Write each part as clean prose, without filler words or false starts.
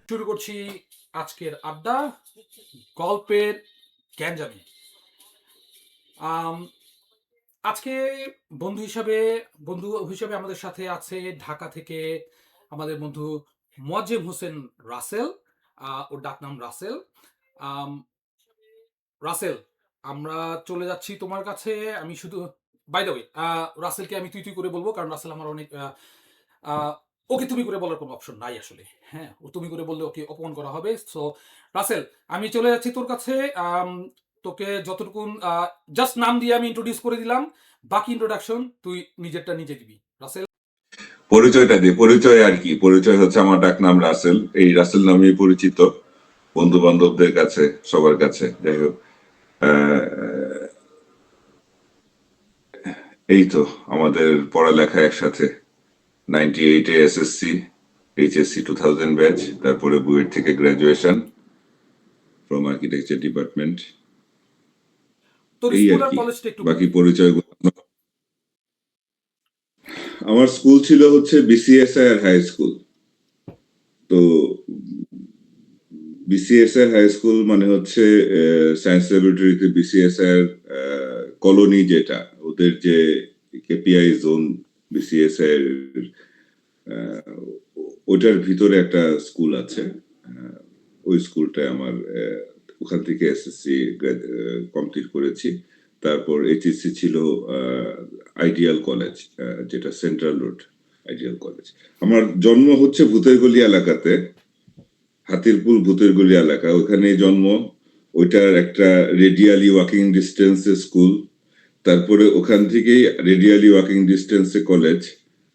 শুরু করছি আজকের আড্ডা গল্পের গ্যাঞ্জামে। আম, আজকে বন্ধু হিসাবে আমাদের সাথে আছে ঢাকা থেকে আমাদের বন্ধু মোয়াজ্জেম হোসেন রাসেল। ওর ডাকনাম রাসেল। আম, রাসেল, আমরা চলে যাচ্ছি তোমার কাছে। আমি শুধু বাই দ্য ওয়ে, রাসেলকে আমি তুই তুই করে বলবো, কারণ রাসেল আমার অনেক আহ, ওকে তুমি করে বলার কোনো অপশন নাই আসলে। হ্যাঁ, ও তুমি করে বললে ওকে অপমান করা হবে। সো রাসেল, আমি চলে যাচ্ছি তোর কাছে। আম, তোকে যতটুকুন জাস্ট নাম দিয়ে আমি ইন্ট্রোডিউস করে দিলাম, বাকি ইন্ট্রোডাকশন তুই নিজেরটা নিজে দিবি। রাসেল। পরিচয়টা দিই। পরিচয় আর কি, পরিচয় হচ্ছে আমার ডাক নাম রাসেল। এই রাসেল নামেই পরিচিত বন্ধু বান্ধবদের কাছে, সবার কাছে। যাই হোক, এই তো আমাদের পড়ালেখা একসাথে। 98-এ এসএসসি, এইচএসসি 2000 ব্যাচ, তারপরে বুয়েট থেকে গ্রাজুয়েশন ফ্রম আর্কিটেকচার ডিপার্টমেন্ট। তোর এই স্কুল আর আর কি, কলেজটা একটু বাকি বলবি? পরিচয়। আমার স্কুল ছিল হচ্ছে বিসিএসআই হাই স্কুল। তো বিসিএসআই হাই স্কুল মানে হচ্ছে সায়েন্স ল্যাবরেটরিতে বিসিএসআই কলোনি, যেটা ওদের যে কেপিআই জোন বিসিএসআই ওটার ভিতরে একটা স্কুল আছে। ওই স্কুলটায় আমার ওখান থেকে এসএসসি কমপ্লিট করেছি। তারপর এইচএসসি ছিল আইডিয়াল কলেজ, যেটা সেন্ট্রাল রোড আইডিয়াল কলেজ। আমার জন্ম হচ্ছে ভূতেরগলি এলাকাতে, হাতিরপুল ভূতেরগলি এলাকা, ওখানে জন্ম। ওইটার একটা রেডিয়ালি ওয়াকিং ডিস্টেন্সে স্কুল, তারপরে ওখান থেকেই রেডিয়ালি ওয়াকিং ডিস্টেন্সে কলেজ,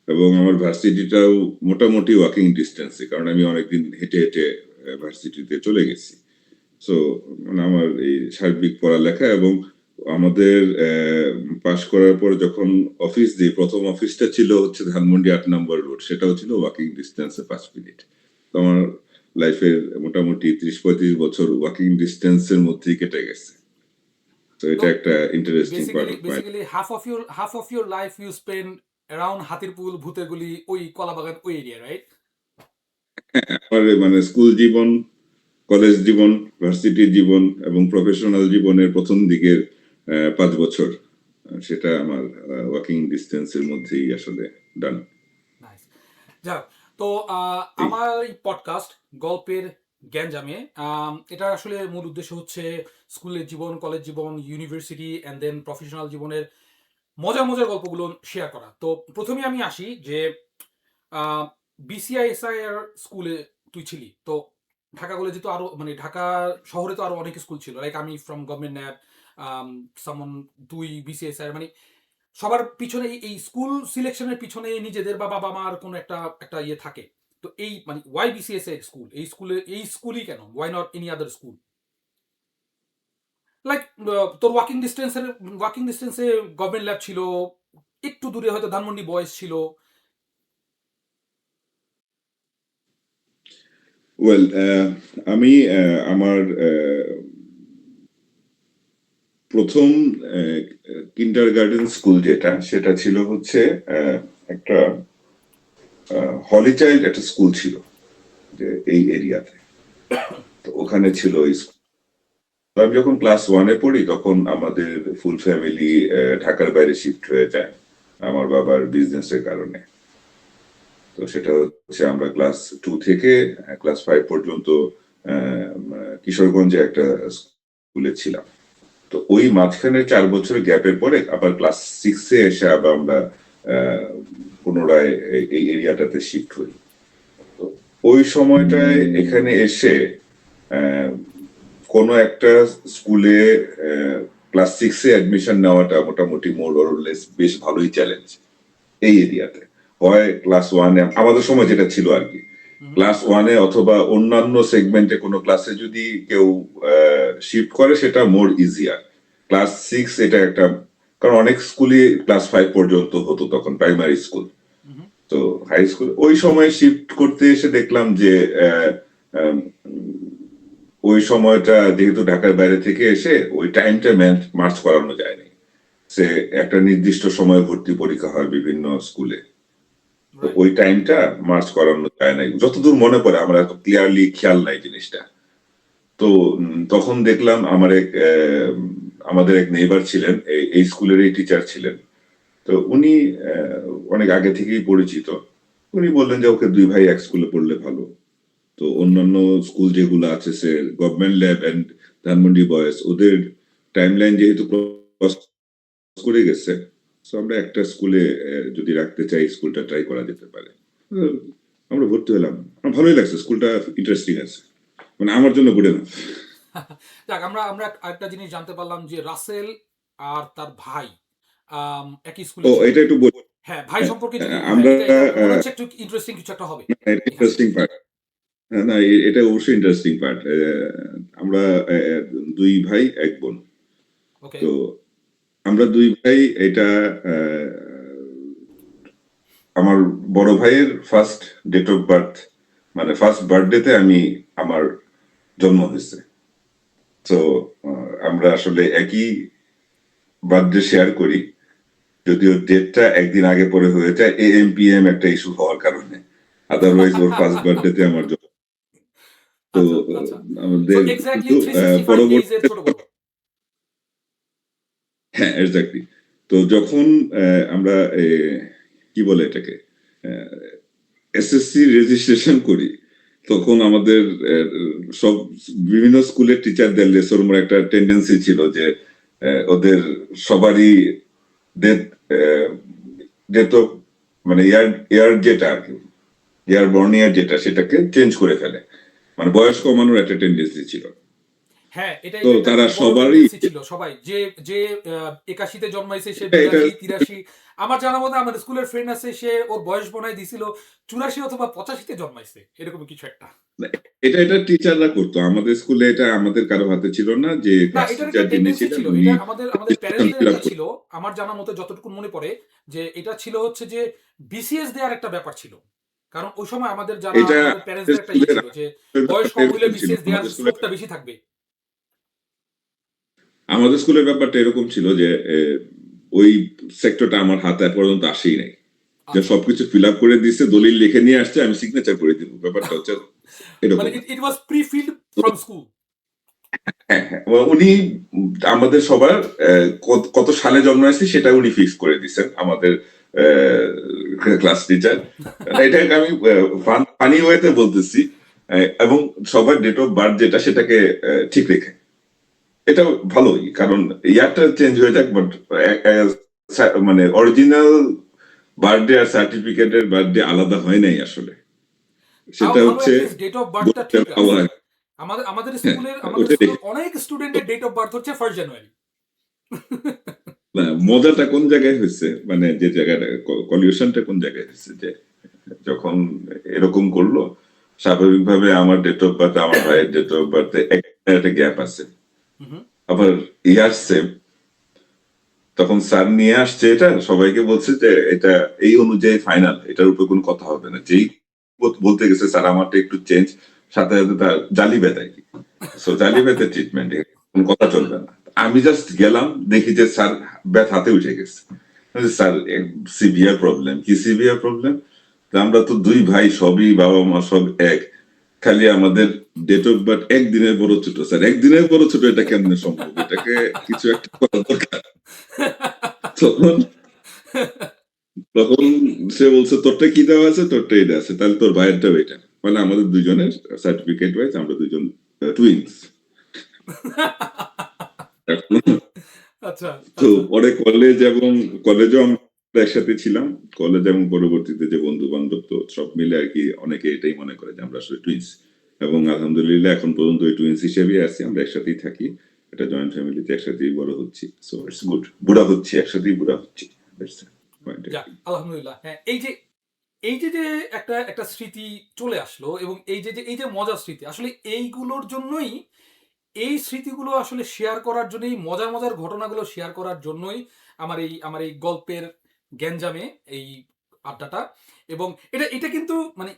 এবং আমার ভার্সিটিটাও মোটামুটি ওয়াকিং ডিস্টেন্সে, কারণ আমি অনেকদিন হেঁটে হেঁটে ভার্সিটিতে চলে গেছি। সো মানে আমার এই সার্বিক পড়ালেখা, এবং আমাদের পাশ করার পর যখন অফিস দিই, প্রথম অফিসটা ছিল হচ্ছে ধানমন্ডি 8 নম্বর রোড, সেটাও ছিল ওয়াকিং ডিস্টেন্সে 5 মিনিট। তো আমার লাইফের মোটামুটি 30-35 বছর ওয়াকিং ডিস্টেন্সের মধ্যেই কেটে গেছে। তো তো এটা একটা interesting part basically of my. Basically half of your life you spend around Hatirpool, ভূতেরগুলি, ওই কলাবাগান, ওই এরিয়া, রাইট? আমার মানে স্কুল জীবন, কলেজ জীবন, ভার্সিটি জীবন এবং প্রফেশনাল জীবনের প্রথম দিকের 5 বছর, সেটা আমার ওয়াকিং ডিস্টেন্সের মধ্যেই আসলে ডান। নাইস। যাক, তো এই আমার এই পডকাস্ট গল্পের গ্যাঞ্জামে, এটা আসলে মূল উদ্দেশ্য হচ্ছে স্কুলের জীবন, কলেজ জীবন, ইউনিভার্সিটি অ্যান্ড দেন প্রফেশনাল জীবনের মজার মজার গল্পগুলো শেয়ার করা। তো প্রথমে আমি আসি যে বিসিআইএসআই এর স্কুলে তুই ছিলি তো। ঢাকা কলেজে তো আরো, মানে ঢাকা শহরে তো আরো অনেক স্কুল ছিল, লাইক আমি ফ্রম গভর্নমেন্ট ন্যাব, সামন, তুই বিসিএসআই, মানে সবার পিছনে এই স্কুল সিলেকশনের পিছনে নিজেদের বা বাবা মার কোনো একটা একটা ইয়ে থাকে। তো এই মানে ওয়াই বিসিএসআই স্কুল, এই স্কুলই কেন, why not any other school? Like তোর ওয়াকিং ডিস্টেন্সে গভর্নমেন্ট ল্যাব ছিল, একটু দূরে হয়তো ধানমন্ডি বয়েজ ছিল। ওয়েল, আমি আমার প্রথম কিন্ডার গার্ডেন স্কুল যেটা, সেটা ছিল হচ্ছে একটা হলি চাইল্ড একটা স্কুল ছিল, যে এই এরিয়াতে। তো ওখানে ছিল ওই স্কুল। আমি যখন ক্লাস 1-এ পড়ি, তখন আমাদের ফুল ফ্যামিলি ঢাকার বাইরে শিফট হয়ে যায় আমার বাবার বিজনেসের কারণে। তো সেটা হচ্ছে আমরা ক্লাস 2 থেকে ক্লাস 5 পর্যন্ত কিশোরগঞ্জে একটা স্কুলে ছিলাম। তো ওই মাঝখানে 4 বছরের গ্যাপের পরে আবার ক্লাস 6-এ এসে আবার আমরা আহ, পুনরায় এই এরিয়াটাতে শিফট হই। তো ওই সময়টায় এখানে এসে আহ, কোনো একটা স্কুলে ক্লাস 6-এ অ্যাডমিশন নেওয়াটা মোটামুটি মোর অর লেস বেশ ভালোই চ্যালেঞ্জ এই এরিয়াতে। হয় ক্লাস 1-এ আমাদের সময় যেটা ছিল আর কি, ক্লাস 1-এ অথবা অন্যান্য সেগমেন্টে কোনো ক্লাসে যদি কেউ শিফট করে, সেটা মোর ইজিয়ার। ক্লাস 6 এটা একটা, কারণ অনেক স্কুলই ক্লাস 5 পর্যন্ত হতো তখন, প্রাইমারি স্কুল। তো হাই স্কুল ওই সময় শিফট করতে এসে দেখলাম যে আহ, আম, ওই সময়টা যেহেতু ঢাকার বাইরে থেকে এসে ওই টাইমটা মার্চ করানো যায়নি। সে একটা নির্দিষ্ট সময় ভর্তি পরীক্ষা হয় বিভিন্ন স্কুলে। রাইট। ওই টাইমটা মার্চ করানো যায় নাই যতদূর মনে পড়ে, আমার এত ক্লিয়ারলি খেয়াল নাই জিনিসটা। তো তখন দেখলাম আমাদের এক নেইবার ছিলেন, এই স্কুলেরই টিচার ছিলেন। তো উনি অনেক আগে থেকেই পরিচিত। উনি বললেন যে ওকে দুই ভাই এক স্কুলে পড়লে ভালো। তো ওকে। অন্যান্য স্কুল যেগুলো আছে সে government lab and Dhanmondi boys, ওদের টাইমলাইন যেহেতু ক্রস করে গেছে, তো আমরা একটা স্কুলে যদি রাখতে চাই স্কুলটা ট্রাই করা যেতে পারে। আহ, আমরা ভর্তি হলাম। আমার ভালোই লাগছে, স্কুলটা ইন্টারেস্টিং আছে, মানে আমার জন্য গুড এনাফ। যাক, আমরা আমরা আরেকটা জিনিস জানতে পারলাম যে রাসেল আর তার ভাই একই ও স্কুলে ছিল। এটা একটু বলি। হ্যাঁ, ভাই সম্পর্কে যদি, হ্যাঁ, আমরা এটা এটা মনে হচ্ছে একটু ইন্টারেস্টিং কিছু একটা হবে এখানে। ইন্টারেস্টিং পার্ট, না এটা অবশ্যই ইন্টারেস্টিং পার্ট। আমরা দুই ভাই এক বোন। ওকে। তো আমরা দুই ভাই এটা আহ, আমার বড় ভাইয়ের ফার্স্ট ডেট অফ বার্থ, মানে ফার্স্ট বার্থডেতে আমার জন্ম হয়েছে। তো আমরা আসলে একই বার্থডে শেয়ার করি, যদিও ডেটটা একদিন আগে পরে হয়ে যায় AM PM একটা ইস্যু হওয়ার কারণে। আদারওয়াইজ ওর ফার্স্ট বার্থডেতে আমার জন্ম। তো আচ্ছা, আচ্ছা। সো আমাদের এক্স্যাক্টলি কিন্তু 365 ডেজ এর পরবর্তীতে, ছোট বড়। হ্যাঁ এক্স্যাক্টলি। তো যখন আমরা কি বলে এটাকে SSC রেজিস্ট্রেশন করি, তখন আমাদের সব বিভিন্ন স্কুলের টিচারদের লেসরমোর একটা টেন্ডেন্সি ছিল যে ওদের সবারই ডেথ ডেথ অফ, মানে ইয়ার ইয়ার যেটা আর কি, ইয়ার বর্ন ইয়ার যেটা, সেটাকে চেঞ্জ করে ফেলে, মানে বয়স কমানোর একটা টেন্ডেন্সি ছিল। হ্যাঁ, এটা তো এটা একটা তারা খুব বড় সবারই টেন্ডেন্সি ছিল। সবাই যে যে 81 তে জন্মাইছে সে এটা 82, 83। আমার জানা মতে আমার স্কুলের ফ্রেন্ড আছে, সে ওর বয়স বনায় দিছিল 84 অথবা 85 তে জন্মাইছে। এরকম কিছু একটা। এটা এটা টিচাররা করতো, আমাদের স্কুলে এটা আমাদের কারো হাতে ছিল না, যে না, ক্লাস এটার টিচার একটা যিনি টেন্ডেন্সি ছিলেন ছিল। উনি এটা আমাদের আমাদের প্যারেন্টসদের ফিল আপ একটা করতেন। ছিল। আমার জানা মতে যতটুকু মনে পড়ে যে এটা ছিল হচ্ছে যে বিসিএস দেওয়ার একটা ব্যাপার ছিল। কারণ ওই সময় আমাদের যারা এটা আমাদের আমাদের প্যারেন্টসদের একটা ইয়ে স্কুলের ছিল যে বয়স ব্যাপারটা কম হইলে এরকম ছিল, বিসিএস দেওয়ার আমাদের স্কুলে স্কোপটা বেশি থাকবে। আমাদের স্কুলের ব্যাপারটা এরকম ছিল যে ওই সেক্টরটা আমার হাতে এখন পর্যন্ত আসেই নাই, যে আচ্ছা। সবকিছু ফিল আপ করে দিচ্ছে, দলিল লিখে নিয়ে আসছে, আমি সিগনেচার করে দিব, ব্যাপারটা হচ্ছে মানে এরকম। ইট ওয়াজ প্রি ফিল্ড ফ্রম স্কুল। হ্যাঁ হ্যাঁ, উনি আমাদের সবার কত সালে জন্ম হয়েছে সেটা উনি ফিক্স করে দিচ্ছেন, আমাদের ক্লাস টিচার। এটাকে আমি ফানি ওয়েতে বলতেছি। এবং সবার ডেট অফ বার্থ যেটা, সেটাকে ঠিক রেখে, এটা ভালোই, কারণ ইয়ারটা চেঞ্জ হয়ে যাক, বাট মানে অরিজিনাল বার্থডে আর সার্টিফিকেটের বার্থডে আলাদা হয় নাই আসলে। তাও সেটা ভালো, হচ্ছে অ্যাটলিস্ট ডেট অফ বার্থটা বলতে ঠিক রাখছে। পাওয়া। আমাদের আমাদের হ্যাঁ, স্কুলের ওটা দেখে অনেক স্টুডেন্টের ডেট অফ বার্থ হচ্ছে 1 জানুয়ারি। না, মজাটা কোন জায়গায় হয়েছে, মানে যে জায়গাটা কলিউশনটা কোন জায়গায় হয়েছে, যে যখন এরকম করলো, স্বাভাবিকভাবে আমার ডেট অফ বার্থ, আমার ভাইয়ের ডেট অফ বার্থে একটা গ্যাপ আছে, হুম। আবার ইয়ার সেম। তখন স্যার নিয়ে আসছে এটা, সবাইকে বলছে যে এটা এই অনুযায়ী ফাইনাল, এটার উপর কোনো কথা হবে না। যেই বলতে গেছে স্যার আমারটা একটু চেঞ্জ, সাথে সাথে তার জালি বেতায়, সো জালি বেতের ট্রিটমেন্ট, কোনো কথা চলবে না। আমি জাস্ট গেলাম, দেখি যে স্যার ব্যাথ হাতে উঠে গেছে। স্যার সিভিয়ার প্রবলেম, কি সিভিয়ার প্রবলেম? আমরা তো দুই ভাই, সবই বাবা মা সব এক, খালি আমাদের ডেট অফ বার্থ একদিনের বড় ছোট। স্যার একদিনের বড় ছোট এটা কেমনে সম্ভব, এটাকে কিছু একটা করা দরকার। তখন তখন সে বলছে তোরটা কি দেওয়া আছে, তোরটা এটা আছে, তাহলে তোর ভাইয়েরটাও এটা, মানে আমাদের দুজনের সার্টিফিকেট ওয়াইজ আমরা দুজন টুইন্স। আচ্ছা, তো আচ্ছা। পরে কলেজেও আমরা একসাথে ছিলাম। কলেজ এবং পরবর্তীতে যে বন্ধু বান্ধব, তো সব মিলে আর কি অনেকে এটাই মনে করে যে আমরা আসলে টুইন্স। এবং আলহামদুলিল্লাহ এখন পর্যন্ত ওই টুইন্স হিসেবেই আছি, আমরা একসাথেই থাকি, এটা জয়েন্ট ফ্যামিলিতে একসাথেই বড় হচ্ছি, সো ইটস গুড, বুড়া হচ্ছি একসাথেই, বুড়া হচ্ছি। That's the point আর যাক, কি। আলহামদুলিল্লাহ। হ্যাঁ, এই যে একটা একটা স্মৃতি চলে আসলো, এবং এই যে মজার স্মৃতি, আসলে এইগুলোর জন্যই, এই স্মৃতিগুলো আসলে শেয়ার করার জন্যই, মজার মজার ঘটনাগুলো শেয়ার করার জন্যই আমার এই গল্পের গ্যাঞ্জামে এই আড্ডাটা। এবং এটা এটা কিন্তু মানে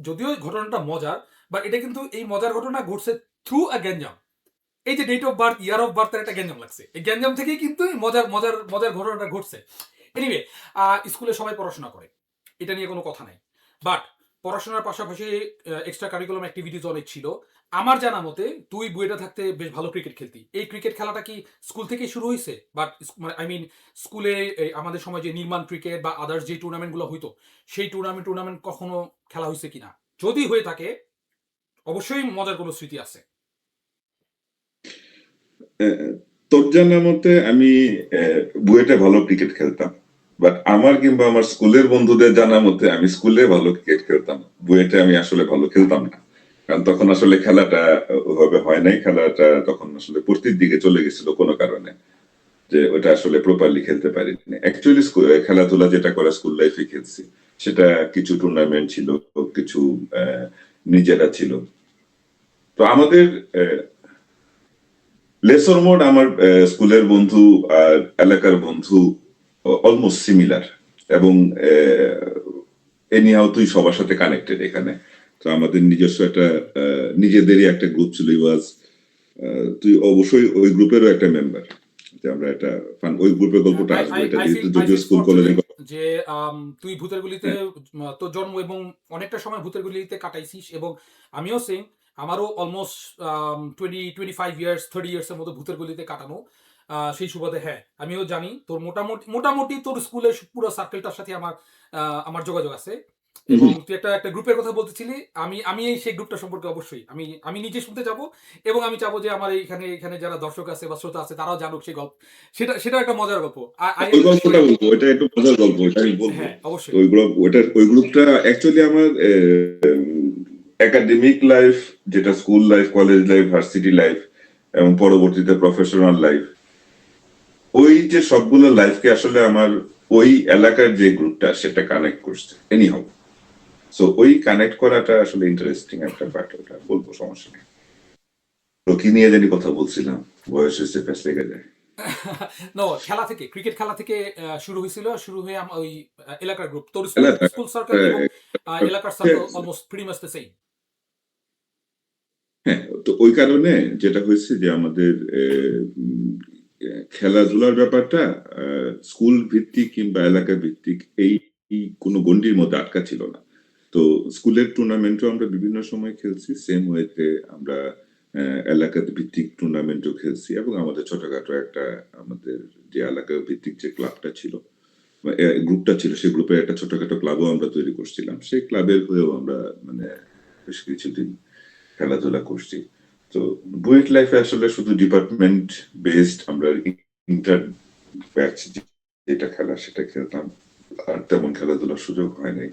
যদিও ঘটনাটা মজার, বাট এটা কিন্তু এই মজার ঘটনা ঘটছে থ্রু আ গ্যাঞ্জাম। এই যে date of birth, year of বার্থের একটা গ্যাঞ্জাম লাগছে, এই গ্যাঞ্জাম থেকেই কিন্তু এই মজার মজার মজার ঘটনাটা ঘটছে। এনিওয়ে, স্কুলে সবাই পড়াশোনা করে। এটা নিয়ে কোনো কথা নাই। বাট পড়াশোনার পাশাপাশি এক্সট্রা কারিকুলাম অ্যাক্টিভিটিস অনেক ছিল। আমার জানা মতে তুই বুয়েটে থাকতে বেশ ভালো ক্রিকেট খেলতি। এই ক্রিকেট খেলাটা কি স্কুল থেকেই শুরু হইছে? বাট মানে আই মিন স্কুলে আমাদের সময় যে নির্মাণ ক্রিকেট বা আদার্স যে টুর্নামেন্টগুলো হইতো, সেই টুর্নামেন্ট কখনো খেলা হইছে কিনা? যদি হয়ে থাকে অবশ্যই মজার কোনো স্মৃতি আছে। আহ, তোর জানা মতে আমি বুয়েটে ভালো ক্রিকেট খেলতাম, বাট আমার কিংবা আমার স্কুলের বন্ধুদের জানা মতে আমি স্কুলে ভালো ক্রিকেট খেলতাম, বুয়েটে আমি আসলে ভালো খেলতাম না। কারণ তখন আসলে খেলাটা ওভাবে হয় নাই, খেলাটা তখন আসলে পূর্তির দিকে চলে গেছিল কোনো কারণে, যে ওটা আসলে প্রপারলি খেলতে পারিনি। অ্যাকচুয়ালি খেলাধুলা যেটা করা স্কুল লাইফে খেলছি, সেটা কিছু টুর্নামেন্ট ছিল, কিছু আহ, নিজেরা ছিল। তো আমাদের লেসর মোড আমার স্কুলের বন্ধু আর এলাকার বন্ধু অলমোস্ট সিমিলার, এবং এনিহাও তুই সবার সাথে কানেক্টেড এখানে। তো আমাদের নিজস্ব একটা নিজেদেরই একটা গ্রুপ ছিল, ওয়াজ তুই অবশ্যই ওই গ্রুপেরও একটা মেম্বার, যে আমরা একটা ফান ওই গ্রুপের গল্পটা আই আসবো, আই এটা আই যেহেতু ফিল আই যদিও ফিল স্কুল কলেজের ফরচুনেট কথা। যে তুই ভূতের গুলিতে হ্যাঁ, তোর জন্ম এবং অনেকটা সময় ভূতের গুলিতে কাটাইছিস, এবং আমিও সেম। আমারও অলমোস্ট 25 ইয়ার্স 30 ইয়ার্স এর মতো ভূতের গুলিতে কাটানো। সেই সুবাদে হ্যাঁ, আমিও জানি তোর মোটামুটি মোটামুটি তোর স্কুলের পুরো সার্কেলটার সাথে আমার যোগাযোগ আছে। এবং তুই একটা একটা গ্রুপের কথা বলতেছিলি, আমি সেই গ্রুপটা সম্পর্কে অবশ্যই আমি আমি নিজে শুনতে যাব, এবং আমি চাবো যে আমার এখানে এখানে যারা দর্শক আছে বা শ্রোতা আছে তারাও জানুক সেই গল্প। সেটা একটা মজার গল্প। আই ওই অ্যাকচুয়ালি গল্পটা বলবো, ওইটা একটু মজার গল্প, ওইটা আমি বলবো। হ্যাঁ, তো অবশ্যই। ওই গ্রুপটা অ্যাকচুয়ালি আমার একাডেমিক লাইফ, যেটা school life, college life, varsity life, এবং পরবর্তীতে প্রফেশনাল লাইফ, ওই যে সবগুলো লাইফকে আসলে আমার ওই এলাকার যে গ্রুপটা সেটা কানেক্ট করছে এনিহাউ। সো ওই কানেক্ট করাটা আসলে ইন্টারেস্টিং একটা পার্ট, ওটা বলবো, সমস্যা নেই। তো কি নিয়ে জানি কথা বলছিলাম, বয়স হয়েছে প্যাস লেগে যায়। নো, খেলা থেকে ক্রিকেট খেলা থেকে শুরু হয়েছিল, শুরু হয়ে ওই এলাকার গ্রুপ, তোর স্কুল এলাকা স্কুল সার্কেল এবং এলাকার circle almost pretty much the same. হ্যাঁ, তো ওই কারণে যেটা হয়েছে যে আমাদের খেলাধুলার ব্যাপারটা স্কুল ভিত্তিক কিংবা এলাকা ভিত্তিক এই এই কোনো গণ্ডির মধ্যে আটকা ছিল না। তো স্কুলের টুর্নামেন্টও আমরা বিভিন্ন সময় খেলছি, সেম ওয়েতে আমরা এলাকা ভিত্তিক টুর্নামেন্টও খেলছি, এবং আমাদের ছোটখাটো একটা, আমাদের যে এলাকা ভিত্তিক যে ক্লাবটা ছিল, গ্রুপটা ছিল, সেই গ্রুপের একটা ছোটখাটো ক্লাবও আমরা তৈরি করছিলাম। সেই ক্লাবের হয়েও আমরা মানে বেশ কিছুদিন খেলাধুলা করছি। তো বুয়েট লাইফে আসলে শুধু ডিপার্টমেন্ট বেসড, আমরা ইন্টার ব্যাচ যেটা খেলা সেটা খেলতাম, আর তেমন খেলাধুলার সুযোগ হয় নাই।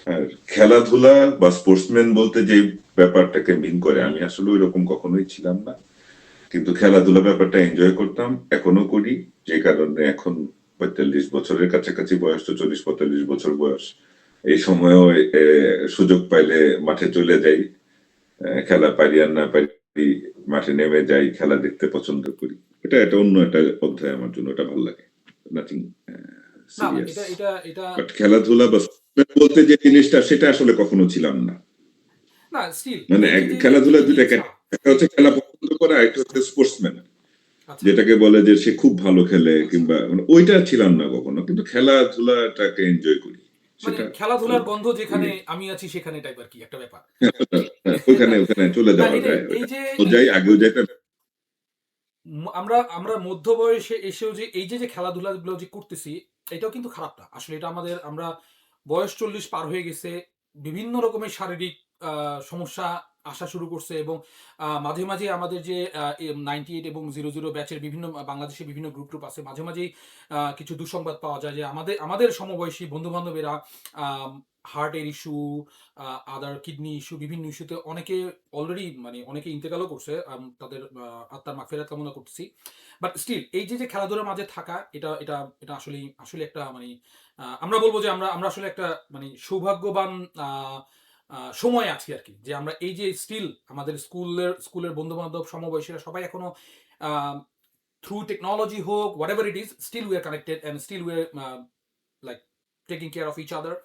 আর খেলাধুলা বা স্পোর্টসম্যান বলতে যে ব্যাপারটাকে মিন করে, আমি আসলে ওই রকম কখনোই ছিলাম না। কিন্তু খেলাধুলা ব্যাপারটা এনজয় করতাম, এখনো করি। যে কারণে এখন 45 বছরের কাছাকাছি বয়স, তো 40-45 বছর বয়স, এই সময়ও সুযোগ পাইলে মাঠে চলে যাই। খেলা পারি আর না পারি, মাঠে নেমে যাই, খেলা দেখতে পছন্দ করি। এটা একটা অন্য একটা অধ্যায় আমার জন্য, এটা ভালো লাগে, নাথিং না না, সিরিয়াস। এটা বাট খেলাধুলা বা sport বলতে যে জিনিসটা, সেটা আসলে কখনো ছিলাম না। না, স্টিল মানে এই খেলাধুলা যে দুইটা ইচ্ছা। category। একটা হচ্ছে খেলা পছন্দ করা, একটা হচ্ছে স্পোর্টসম্যান, আচ্ছা, যেটাকে বলে যে সে খুব ভালো খেলে, কিংবা মানে ওইটা ছিলাম না কখনো, কিন্তু খেলাধুলাটাকে এনজয় করি, মানে সেটা ভালো খেলাধুলার লাগে। গন্ধ যেখানে আমি আছি সেখানে টাইপ আর কি একটা ব্যাপার। হ্যাঁ, ওখানে ওখানে চলে না, যাওয়া এটাই যায়, এই ওটা যে যাই, আগেও যাইতে। আমরা আমরা মধ্য বয়সে এসেও যে এই যে যে খেলাধুলাগুলো যে করতেছি, এটাও কিন্তু খারাপ না আসলে। এটা আমরা বয়স 40 পার হয়ে গেছে, বিভিন্ন রকমের শারীরিক সমস্যা আসা শুরু করছে, এবং মাঝে মাঝে আমাদের যে 98 এবং 00 ব্যাচের বিভিন্ন বাংলাদেশের বিভিন্ন গ্রুপ টুপ আছে, মাঝে মাঝেই কিছু দুঃসংবাদ পাওয়া যায় যে আমাদের আমাদের সমবয়সী বন্ধু বান্ধবেরা হার্টের ইস্যু, আদার কিডনি ইস্যু, বিভিন্ন ইস্যুতে অনেকে অলরেডি মানে অনেকে ইন্তেকালও করছে। তাদের আত্মার মাগফিরাত কামনা করতেছি। বাট স্টিল এই যে যে খেলাধুলার মাঝে থাকা, এটা এটা আসলেই আসলে একটা মানে আমরা বলবো যে আমরা আমরা আসলে একটা মানে সৌভাগ্যবান আহ, সময় আছি আর কি, যে আমরা এই যে স্টিল আমাদের স্কুলের বন্ধু বান্ধব সমবয়সীরা সবাই এখনো থ্রু টেকনোলজি হোক whatever it is, still we are connected and still we are like taking care of each other.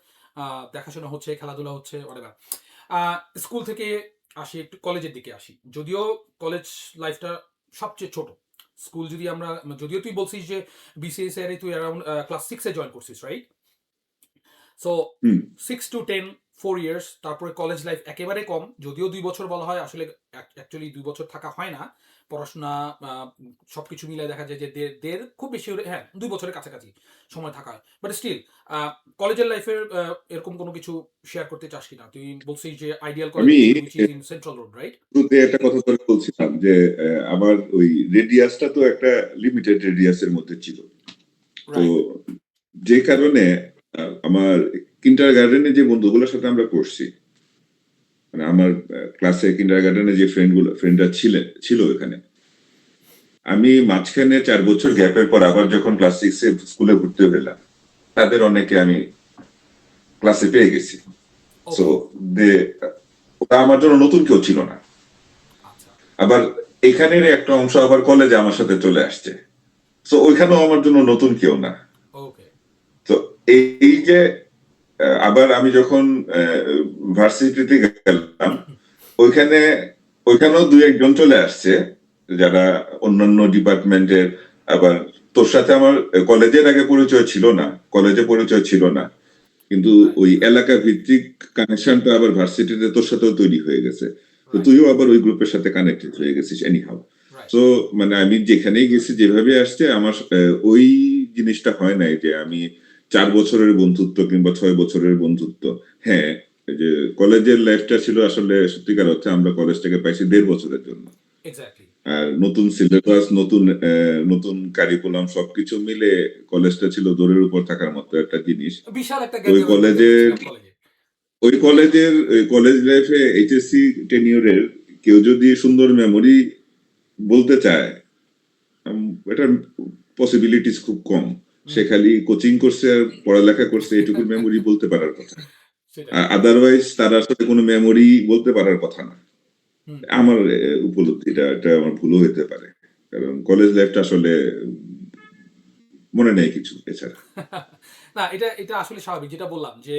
দেখাশোনা হচ্ছে, খেলাধুলা হচ্ছে, whatever। স্কুল থেকে আসি, একটু কলেজের দিকে আসি। যদিও কলেজ লাইফটা সবচেয়ে ছোট। স্কুল যদি আমরা, যদিও তুই বলছিস যে বিসিএস এর তুই অ্যারাউন্ড ক্লাস 6-এ জয়েন করছিস, right? So hmm 6 to 10 4 years, তারপরে কলেজ লাইফ একেবারে কম, যদিও 2 বছর বলা হয়, আসলে অ্যাকচুয়ালি 2 বছর থাকা হয় না। পড়াশোনা সবকিছু মিলে দেখা যায় যে দেড় খুব বেশি হলে, হ্যাঁ, 2 বছরের কাছাকাছি সময় থাকা হয়। বাট স্টিল কলেজের লাইফের এরকম কোনো কিছু শেয়ার করতে চাস কিনা? তুই বলছিস যে আইডিয়াল কলেজ আমি গেছিলি, which is in central road, right? শুরুতে একটা কথা তোকে বলছিলাম যে আমার ওই রেডিয়াসটা তো একটা লিমিটেড রেডিয়াসের মধ্যে ছিল। তো রাইট। যে কারণে আমার কিন্ডার গার্ডেনে যে বন্ধুগুলোর সাথে আমরা পড়ছি, মানে আমার ক্লাসে কিন্ডার গার্ডেনে যে ফ্রেন্ডরা ছিল এখানে, আমি মাঝখানে 4 বছর গ্যাপের পর আবার যখন ক্লাস 6-এ স্কুলে ভর্তি হলাম, তাদের অনেকে আমি ক্লাসে পেয়ে গেছি। So okay. ওটা আমার জন্য নতুন কেউ ছিল না। আচ্ছা। আবার এখানের একটা অংশ আবার কলেজে আমার সাথে চলে আসছে। সো ওইখানেও আমার জন্য নতুন কেউ না। ওকে। তো এই যে আবার আমি যখন ভার্সিটিতে গেলাম, ওইখানে ওইখানেও 2-1 জন চলে আসছে যারা অন্যান্য ডিপার্টমেন্টের। আবার তোর সাথে আমার কলেজের আগে পরিচয় ছিল না, কলেজে পরিচয় ছিল না, কিন্তু রাইট। ওই এলাকা ভিত্তিক কানেকশনটা আবার ভার্সিটিতে তোর সাথেও তৈরি হয়ে গেছে। তো রাইট। তুইও আবার ওই গ্রুপের সাথে কানেক্টেড হয়ে গেছিস এনিহাউ। রাইট। সো মানে আমি যেখানেই গেছি যেভাবে আসছে আমার ওই জিনিসটা হয় নাই যে আমি 4 বছরের বন্ধুত্ব কিংবা 6 বছরের বন্ধুত্ব। হ্যাঁ, এই যে কলেজের লাইফটা ছিল আসলে সত্যিকার অর্থে আমরা কলেজ থেকে পাইছি 1.5 বছরের জন্য। এক্স্যাক্টলি। আর নতুন সিলেবাস, নতুন কারিকুলাম সবকিছু মিলে কলেজটা ছিল দৌড়ের উপর থাকার মতো একটা জিনিস। বিশাল একটা তো ওই গ্যাঞ্জামের মধ্যে কলেজে আমরা ছিলাম কলেজে। কলেজ লাইফে এইচএসসি টেনিয়রের কেউ যদি সুন্দর মেমোরি বলতে চায়, এটার পসিবিলিটিস খুব কম। সে খালি কোচিং করছে আর পড়ালেখা করছে, এটুকুর মেমোরি বলতে পারার কথা। সেটাই। আদারওয়াইজ তার আসলে কোনো মেমোরি বলতে পারার কথা না। হুম। আমার উপলব্ধিটা, এটা আমার ভুলও হতে পারে, কারণ কলেজ লাইফটা আসলে মনে নেই কিছু এছাড়া। না, এটা এটা আসলে স্বাভাবিক, যেটা বললাম যে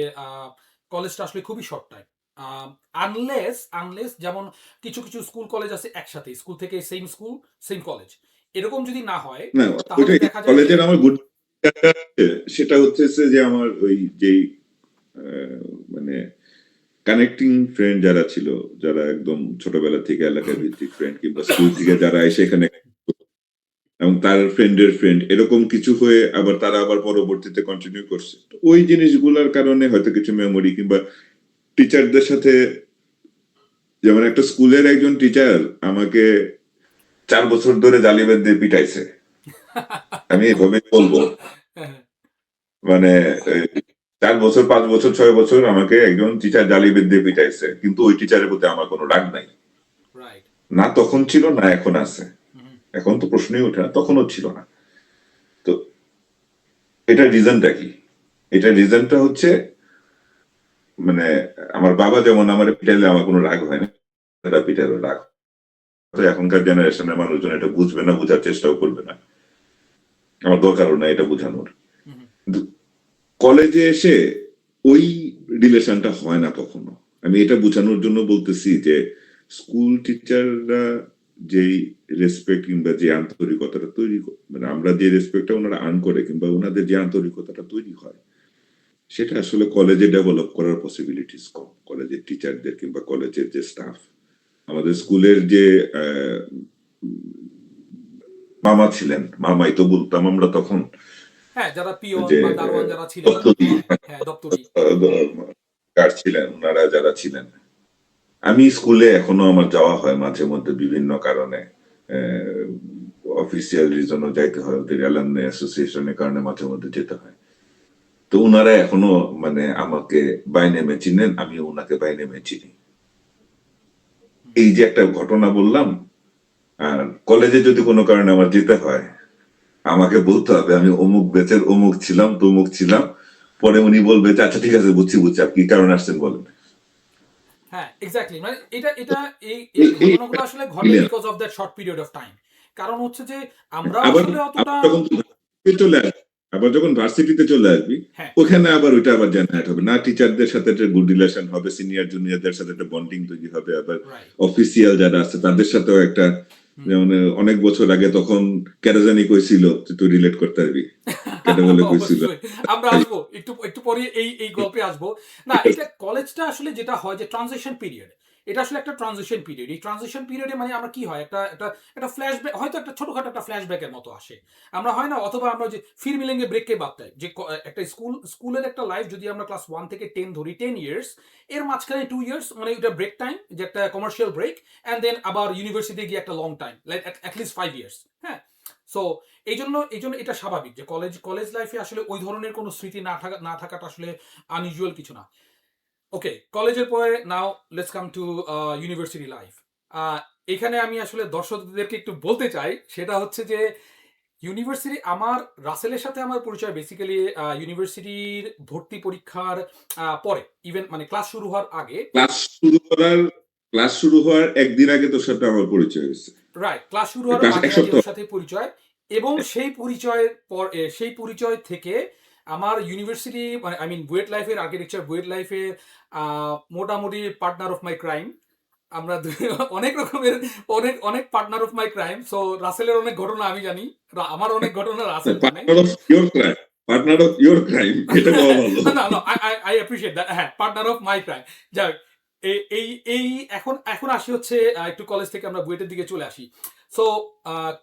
কলেজটা আসলে খুবই শর্ট টাইম। আনলেস আনলেস যেমন কিছু কিছু স্কুল কলেজ আছে একসাথে, স্কুল থেকে সেম স্কুল সেম কলেজ, এরকম যদি না হয় না, তাহলে ওইটাই দেখা যায় যে কলেজের আমার গুড সেটা হচ্ছে যে আমার ওই যে মানে কানেক্টিং ফ্রেন্ড যারা ছিল, যারা একদম ছোটবেলা থেকে এলাকা ভিত্তিক ফ্রেন্ড কিংবা স্কুল থেকে যারা এসে এখানে, এবং তার ফ্রেন্ডের ফ্রেন্ড এরকম কিছু হয়ে আবার তারা আবার পরবর্তীতে কন্টিনিউ করছে। তো ওই জিনিসগুলোর কারণে হয়তো কিছু মেমোরি কিংবা টিচারদের সাথে, যেমন একটা স্কুলের একজন টিচার আমাকে 4 বছর ধরে জালিবেদ দিয়ে পিটাইছে, আমি এভাবে বলবো। মানে 4 বছর, 5 বছর, 6 বছর আমাকে একজন টিচার জালিবেদ দিয়ে পিটাইছে, কিন্তু ওই টিচারের প্রতি আমার কোনো রাগ নাই। রাইট। না তখন ছিল, না এখন আছে। এখন তো প্রশ্নই ওঠে না, তখনও ছিল না। তো এটার রিজনটা কি? এটার রিজনটা হচ্ছে মানে আমার বাবা যেমন আমার পিটাইলে আমার কোনো রাগ হয় না, এটা পিটাইলে রাগ। তো এখনকার জেনারেশনের মানুষজন এটা বুঝবে না, বোঝার চেষ্টাও করবে না, আমার দরকারও না এটা বোঝানোর। কিন্তু কলেজে এসে ওই রিলেশনটা হয় না কখনো। আমি এটা বোঝানোর জন্য বলতেছি যে স্কুল টিচাররা যেই রেসপেক্ট কিংবা যে আন্তরিকতাটা তৈরি মানে আমরা যে রেসপেক্টটা ওনারা আর্ন করে কিংবা ওনাদের যে আন্তরিকতাটা তৈরি হয়, সেটা আসলে কলেজে ডেভেলপ করার পসিবিলিটিস কম। কলেজের টিচারদের কিংবা কলেজের যে স্টাফ, আমাদের স্কুলের যে মামা ছিলেন, মামাই তো বলতাম আমরা তখন, হ্যাঁ, যারা পিয়ন যে বা দারোয়ান যারা ছিলেন, দপ্তরি হ্যাঁ হ্যাঁ, দপ্তরি। গার্ড ছিলেন, ওনারা যারা ছিলেন, আমি স্কুলে এখনো আমার যাওয়া হয় মাঝে মধ্যে বিভিন্ন কারণে, অফিসিয়াল রিজনও যাইতে হয়, ওদের অ্যালামনাই অ্যাসোসিয়েশনের কারণে মাঝে মধ্যে যেতে হয়। তো ওনারা এখনো মানে আমাকে বাই নেমে চিনেন, আমি ওনাকে বাই নেমে চিনি। এই যে একটা ঘটনা বললাম, আর কলেজে যদি কোনো কারণে আমার যেতে হয়, আমাকে বলতে হবে আমি অমুক ব্যাচের অমুক ছিলাম, তমুক ছিলাম। পরে উনি বলবে যে আচ্ছা ঠিক আছে, বুঝছি বুঝছি, আপনি কি কারণে আসছেন বলেন। হ্যাঁ, এক্স্যাক্টলি। মানে এটা এটা এই ঘটনাগুলো আসলে ঘটে because of that short period of time. কারণ হচ্ছে যে আমরাও আবার আসলে অতটা, আবার যখন চলে আসবি, আবার যখন ভার্সিটিতে চলে আসবি, হ্যাঁ, ওখানে আবার ওইটা আবার জেনারেট হবে না, টিচারদের সাথে একটা গুড রিলেশন হবে, সিনিয়র জুনিয়রদের সাথে একটা বন্ডিং তৈরি হবে, আবার রাইট। অফিসিয়াল যারা আছে তাদের সাথেও একটা হুম। যেমন অনেক বছর আগে তখন কেন জানি কইছিল যে তুই রিলেট করতে পারবি, কেন বলে কইছিল। অবশ্যই আমরা আসবো একটু একটু পরে এই গল্পে আসবো। না, এটা কলেজটা আসলে যেটা হয় যে ট্রানজিশন পিরিয়ড, এটা আসলে একটা ট্রানজিশন পিরিয়ড। এই ট্রানজিশন পিরিয়ডে মানে আমরা কি হয়, একটা একটা একটা ফ্ল্যাশব্যাক, হয়তো একটা ছোটখাটো একটা ফ্ল্যাশব্যাকের মতো আসে। আমরা হয় না, অথবা আমরা যে ফির মিলেঙ্গে ব্রেককে বাদ দেয়, যে একটা স্কুলের একটা লাইফ যদি আমরা ক্লাস 1 থেকে 10 ধরি, 10 ইয়ার্স, এর মাঝখানে 2 ইয়ার্স মানে এটা ব্রেক টাইম, যে একটা কমার্শিয়াল ব্রেক, অ্যান্ড দেন আবার ইউনিভার্সিটি গিয়ে একটা long time, like at least 5 years. হ্যাঁ, সো এই জন্য এটা স্বাভাবিক যে কলেজ লাইফে আসলে ওই ধরনের কোনো স্মৃতি না থাকাটা আসলে আনইউজুয়াল কিছু না। ওকে, কলেজের পরে now let's come to university life. এখানে আমি আসলে দর্শকদেরকে একটু বলতে চাই, সেটা হচ্ছে যে ইউনিভার্সিটি, আমার রাসেলের সাথে আমার পরিচয় বেসিক্যালি ইউনিভার্সিটির ভর্তি পরীক্ষার পরে, ইভেন মানে ক্লাস শুরু হওয়ার আগে। ক্লাস শুরু করার ক্লাস শুরু হওয়ার একদিন আগে তোর সাথে আমার পরিচয় হয়েছে। রাইট, ক্লাস শুরু হওয়ার ক্লাস আগে এক আগে সপ্তাহ ওর সাথে পরিচয়। এবং সেই পরিচয় থেকে আমার ইউনিভার্সিটি মানে আই মিন বুয়েট লাইফের, আর্কিটেকচার বুয়েট লাইফে মোটামুটি পার্টনার অফ মাই ক্রাইম। আমরা অনেক রকমের, অনেক অনেক partner of my crime. So রাসেলের অনেক ঘটনা আমি জানি, আমার অনেক ঘটনা রাসেল জানে। Partner of your crime, partner of your crime, এটা বলা ভালো। না, না, আই অ্যাপ্রিশিয়েট দ্যাট। হ্যাঁ, পার্টনার অফ মাই ক্রাইম। যাক, এই এই এই এখন এখন আসি হচ্ছে একটু কলেজ থেকে আমরা বুয়েটের দিকে চলে আসি। সো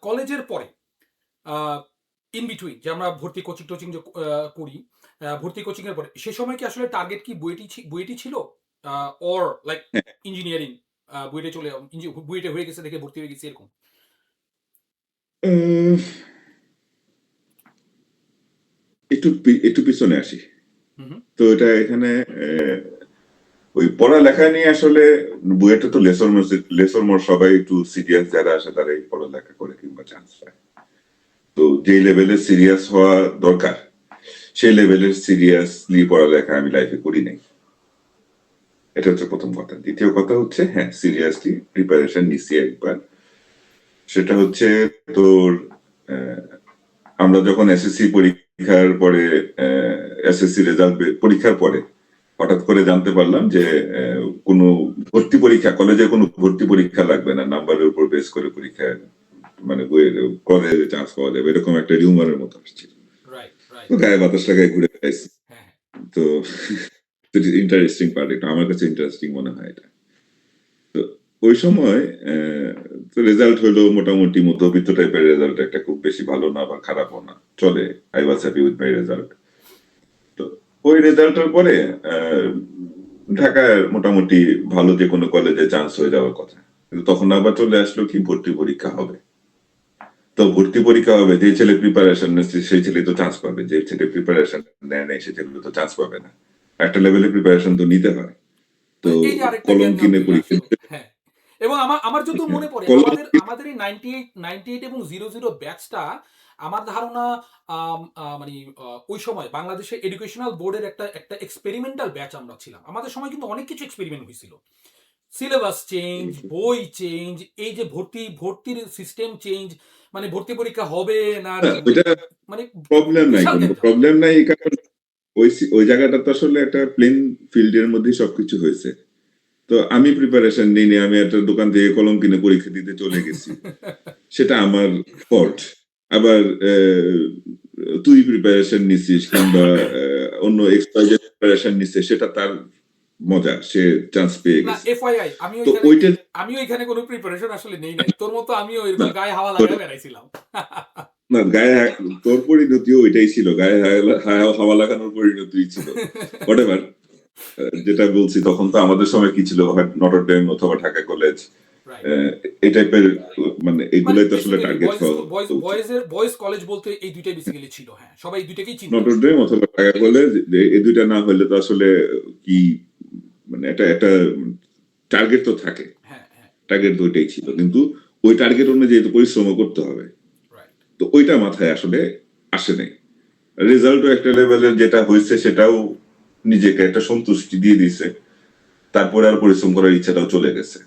কলেজের পরে ইন বিটুইন যে আমরা ভর্তি কোচিং টোচিং যে করি, ভর্তি কোচিং এর পরে সে সময় কি আসলে টার্গেট কি বুয়েটি ছিল, অর লাইক ইঞ্জিনিয়ারিং, বুয়েটে বুয়েটে হয়ে গেছে দেখে ভর্তি হয়ে গেছি এরকম? উম, একটু পিছনে আসি। হুম, হুম। তো এটা এখানে ওই পড়ালেখা নিয়ে আসলে বুয়েটে তো লেসর মোর সবাই একটু সিরিয়াস যারা আসে তারাই পড়ালেখা করে কিংবা চান্স পায়। তো যেই লেভেলে সিরিয়াস হওয়া দরকার সেই লেভেলের সিরিয়াসলি পড়ালেখা আমি লাইফে করি নাই। এটা হচ্ছে প্রথম কথা। দ্বিতীয় কথা হচ্ছে, হ্যাঁ, সিরিয়াসলি প্রিপারেশন নিছি একবার। সেটা হচ্ছে তোর আহ, আমরা যখন এসএসসি পরীক্ষার পরে, এসএসসি রেজাল্ট পরীক্ষার পরে হঠাৎ করে জানতে পারলাম যে কোনো ভর্তি পরীক্ষা, কলেজে কোনো ভর্তি পরীক্ষা লাগবে না, নাম্বারের উপর বেস করে পরীক্ষা, মানে কলেজে চান্স পাওয়া যাবে, এরকম একটা রিউমারের মতো আসছিল। রাইট, তো রাইট। গায়ে বাতাস লাগায় ঘুরে বেড়াইছি। হ্যাঁ, হ্যাঁ। তো ইন্টারেস্টিং পার্ট, এটা আমার কাছে ইন্টারেস্টিং মনে হয় এটা। তো ওই সময় রেজাল্ট হলো মোটামুটি মধ্যবিত্ত টাইপের রেজাল্ট, একটা খুব বেশি ভালো না বা খারাপও না, চলে। I was happy with my result. তো ওই রেজাল্টের পরে আহ, ঢাকায় মোটামুটি ভালো যে কোনো কলেজে চান্স হয়ে যাওয়ার কথা, কিন্তু তখন আবার চলে আসলো কি ভর্তি পরীক্ষা হবে। তো ভর্তি পরীক্ষা হবে, যে ছেলে প্রিপারেশন নিচ্ছে সেই ছেলে তো চান্স পাবে, যে ছেলে প্রিপারেশন নেয় নাই সে ছেলে তো চান্স পাবে না। একটা লেভেলে প্রিপারেশন তো নিতে হয়। তো তো এই যে আরেকটা কলম জ্ঞান কিনে চলে পরীক্ষা আসলো। দিতে, হ্যাঁ, এবং আমার যত হ্যাঁ, মনে পড়ে, কলম আমাদের এই 98 এবং 00 ব্যাচটা, আমার ধারণা মানে ওই সময় বাংলাদেশে এডুকেশনাল বোর্ডের একটা একটা এক্সপেরিমেন্টাল ব্যাচ আমরা ছিলাম। আমাদের সময় কিন্তু অনেক কিছু এক্সপেরিমেন্ট হয়েছিল। সিলেবাস চেঞ্জ, বই চেঞ্জ, এই যে ভর্তির সিস্টেম চেঞ্জ, মানে ভর্তি পরীক্ষা হবে না, ওইটা মানে প্রবলেম নাই, বিশাল কোনো গ্যাঞ্জাম। প্রবলেম নাই, এই কারণে ওই জায়গাটা তো আসলে একটা প্লেন ফিল্ডের মধ্যে সবকিছু হয়েছে। তো আমি প্রিপারেশন নিইনি, আমি একটা দোকান থেকে কলম কিনে পরীক্ষা দিতে চলে গেছি, সেটা আমার ফল্ট। আবার তুই প্রিপারেশন নিছিস কিংবা অন্য এক্সপার্ট প্রিপারেশন নিছে, সেটা তার মজা, সে চান্স পেয়ে না, গেছে। এফআইআই, তো ওইটা আমিও এখানে কোনো প্রিপারেশন আসলে নেই নাই তোর মতো, আমিও না, এরকম গায়ে হাওয়া তোর লাগায় বেড়াইছিলাম। না গায়ে তোর পরিণতিও ওইটাই ছিল, গায়ে হাওয়া লাগানোর পরিণতি ছিল। হোয়াটএভার, যেটা বলছি, তখন তো আমাদের সময় কি ছিল, হয় নটর ডেম অথবা ঢাকা কলেজ, রাইট, এই টাইপের, মানে মানে এগুলাই তো আসলে বেসিক্যালি টার্গেট হওয়া উচিত। বয়েজ কলেজ বলতে এই দুইটাই বেসিক্যালি ছিল। হ্যাঁ, সবাই এই দুইটাকেই চিনতো। নটর ডেম অথবা ঢাকা কলেজ, এই দুইটা না হলে তো আসলে কি, মানে এটা একটা টার্গেট তো থাকে, হ্যাঁ, হ্যাঁ। টার্গেট দুইটাই ছিল, কিন্তু ওই টার্গেট অনুযায়ী তো পরিশ্রম করতে হবে। রাইট। তো ওইটা মাথায় আসলে আসে নাই। রেজাল্টও একটা লেভেলের যেটা হয়েছে সেটাও নিজেকে একটা সন্তুষ্টি দিয়ে দিছে, তারপরে আর পরিশ্রম করার ইচ্ছাটাও চলে গেছে।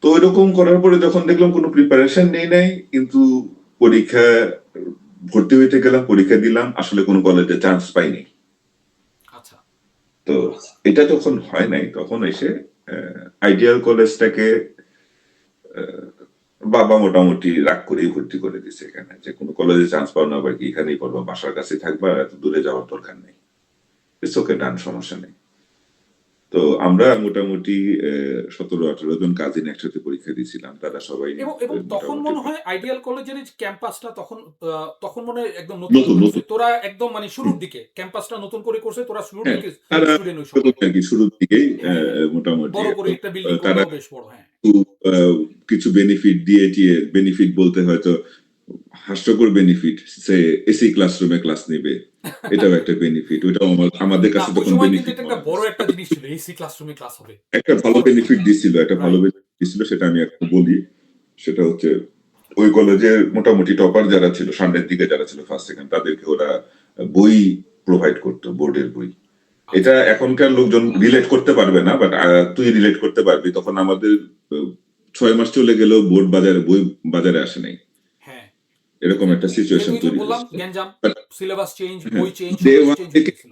তো ওইরকম করার পরে যখন দেখলাম কোনো প্রিপারেশন নেই নাই, কিন্তু পরীক্ষা, ভর্তি হইতে গেলাম, পরীক্ষা দিলাম, আসলে কোনো কলেজে চান্স পাইনি। আচ্ছা। তো এটা যখন হয় নাই তখন এসে আইডিয়াল কলেজটাকে বাবা মোটামুটি রাগ করেই ভর্তি করে দিছে এখানে, যে কোনো কলেজে চান্স পাও না আবার কি এখানেই পড়বা, বাসার কাছে থাকবা, এত দূরে যাওয়ার দরকার নেই। ইটস ওকে, ডান, সমস্যা নেই। তো আমরা মোটামুটি 17-18 জন কাজিন একসাথে পরীক্ষা দিয়েছিলাম, তারা সবাই এবং এবং তখন মোটামুটি মনে হয় আইডিয়াল কলেজের এই ক্যাম্পাসটা তখন মনে হয় একদম নতুন নতুন করছে নতুন। তোরা, একদম মানে শুরুর দিকে ক্যাম্পাসটা নতুন করে করছে, তোরা শুরুর হ্যাঁ, দিকে তারা স্টুডেন্ট ওই সময়। আর কি শুরুর দিকেই হ্যাঁ, হ্যাঁ, মোটামুটি বড় করে একটা বিল্ডিং তারা করলো, বেশ বড়। হ্যাঁ, একটু কিছু বেনিফিট দিয়ে টিয়ে, বেনিফিট বলতে হয়তো হাস্যকর বেনিফিট, সে এসি ক্লাসরুমে ক্লাস নেবে, এটাও একটা বেনিফিট। ওটাও আমাদের না কাছে ওই তখন সময় কিন্তু বেনিফিট এটা একটা মনে বড় হয়েছে। একটা জিনিস ছিল, এসি ক্লাসরুমে ক্লাস হবে। একটা ভালো বড়, বেনিফিট দিছিল, একটা ভালো রাইট। বেনিফিট দিছিল, সেটা আমি এখন বলি। সেটা হচ্ছে ওই কলেজের মোটামুটি টপার যারা ছিল, সামনের দিকে যারা ছিল ফার্স্ট সেকেন্ড, তাদেরকে ওরা বই প্রোভাইড করতো, বোর্ডের বই। আচ্ছা। এটা এখনকার লোকজন রিলেট করতে পারবে না, বাট তুই রিলেট করতে পারবি। তখন আমাদের 6 মাস চলে গেলেও বোর্ড বাজারে, বই বাজারে আসে নাই, হ্যাঁ, এরকম একটা যেহেতু সিচুয়েশন ওই যে তৈরি বললাম হয়েছিল। গ্যাঞ্জাম, But, সিলেবাস চেঞ্জ, হ্যাঁ, বই চেঞ্জ, ডে সবকিছু ওয়ান চেঞ্জ হয়ে থেকে গেছিল।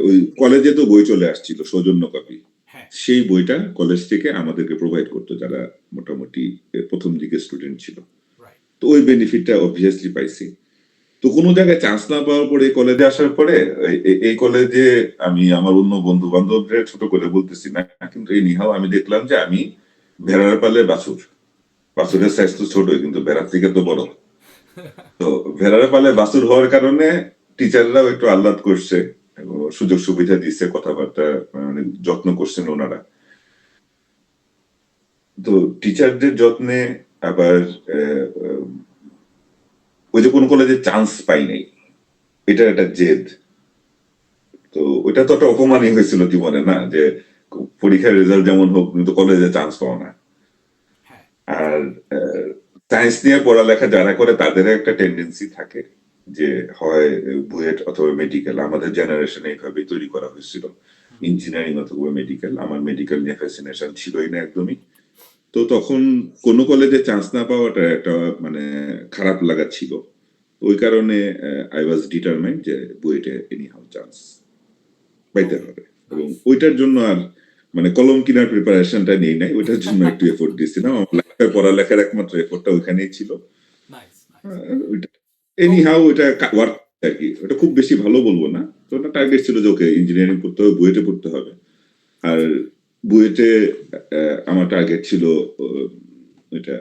ওই কলেজে তো বই চলে আসছিল, সৌজন্য কপি। হ্যাঁ, সেই বইটা কলেজ থেকে আমাদেরকে প্রোভাইড করতো, যারা মোটামুটি প্রথম দিকে স্টুডেন্ট ছিল। রাইট। তো ওই বেনিফিটটা অবভিয়াসলি পাইছি। তো কোনো জায়গায় চান্স না পাওয়ার পরে এই কলেজে আসার পরে, এই কলেজে আমি আমার অন্য বন্ধু বান্ধবদের ছোট করে বলতেছি না, কিন্তু এই নিহাও আমি দেখলাম যে আমি ভেড়ার পালে বাছুর। বাছুরের সাইজ তো ছোটই, কিন্তু ভেড়ার থেকে তো বড়। তো ভেড়ার পালে বাছুর হওয়ার কারণে টিচাররাও একটু আহ্লাদ করছে, এবং সুযোগ সুবিধা দিচ্ছে, কথাবার্তা মানে যত্ন করছেন ওনারা। তো টিচারদের যত্নে আবার ওই যে কোন কলেজে চান্স পাই নাই, এটা একটা জেদ। তো ওইটা তো একটা অপমানই হয়েছিল জীবনে, না যে পরীক্ষার রেজাল্ট যেমন হোক কিন্তু কলেজে চান্স পাও না। হ্যাঁ, আর সায়েন্স নিয়ে পড়ালেখা যারা করে তাদের একটা টেন্ডেন্সি থাকে যে হয় বুয়েট অথবা মেডিকেল, আমাদের জেনারেশনে এইভাবেই তৈরি করা হয়েছিল, হুম, ইঞ্জিনিয়ারিং অথবা মেডিকেল। আমার মেডিকেল নিয়ে ফ্যাসিনেশন ছিলই না একদমই। তো তখন কোন কলেজে চান্স না পাওয়াটা একটা মানে খারাপ লাগা ছিল। ওই কারণে আই ওয়াজ ডিটারমাইন্ড যে বুয়েটে এনিহাউ চান্স পাইতে ওকে, হবে, এবং নাইস। ওইটার জন্য আর মানে কলম কেনার প্রিপারেশনটা নেই নাই, ওইটার জন্য একটু এফোর্ট দিয়েছিলাম। আমার লাইফে পড়ালেখার একমাত্র এফোর্টটা ওইখানেই ছিল। Nice, nice. তো এনি হাউ ওইটা ওয়ার্ক আর কি, ওটা খুব বেশি ভালো বলবো না। তো ওটা টার্গেট ছিল যে ওকে ইঞ্জিনিয়ারিং করতে হবে, বুয়েটে পড়তে হবে। আর আচ্ছা, বুয়েটে আমার টার্গেট ছিল ওইটা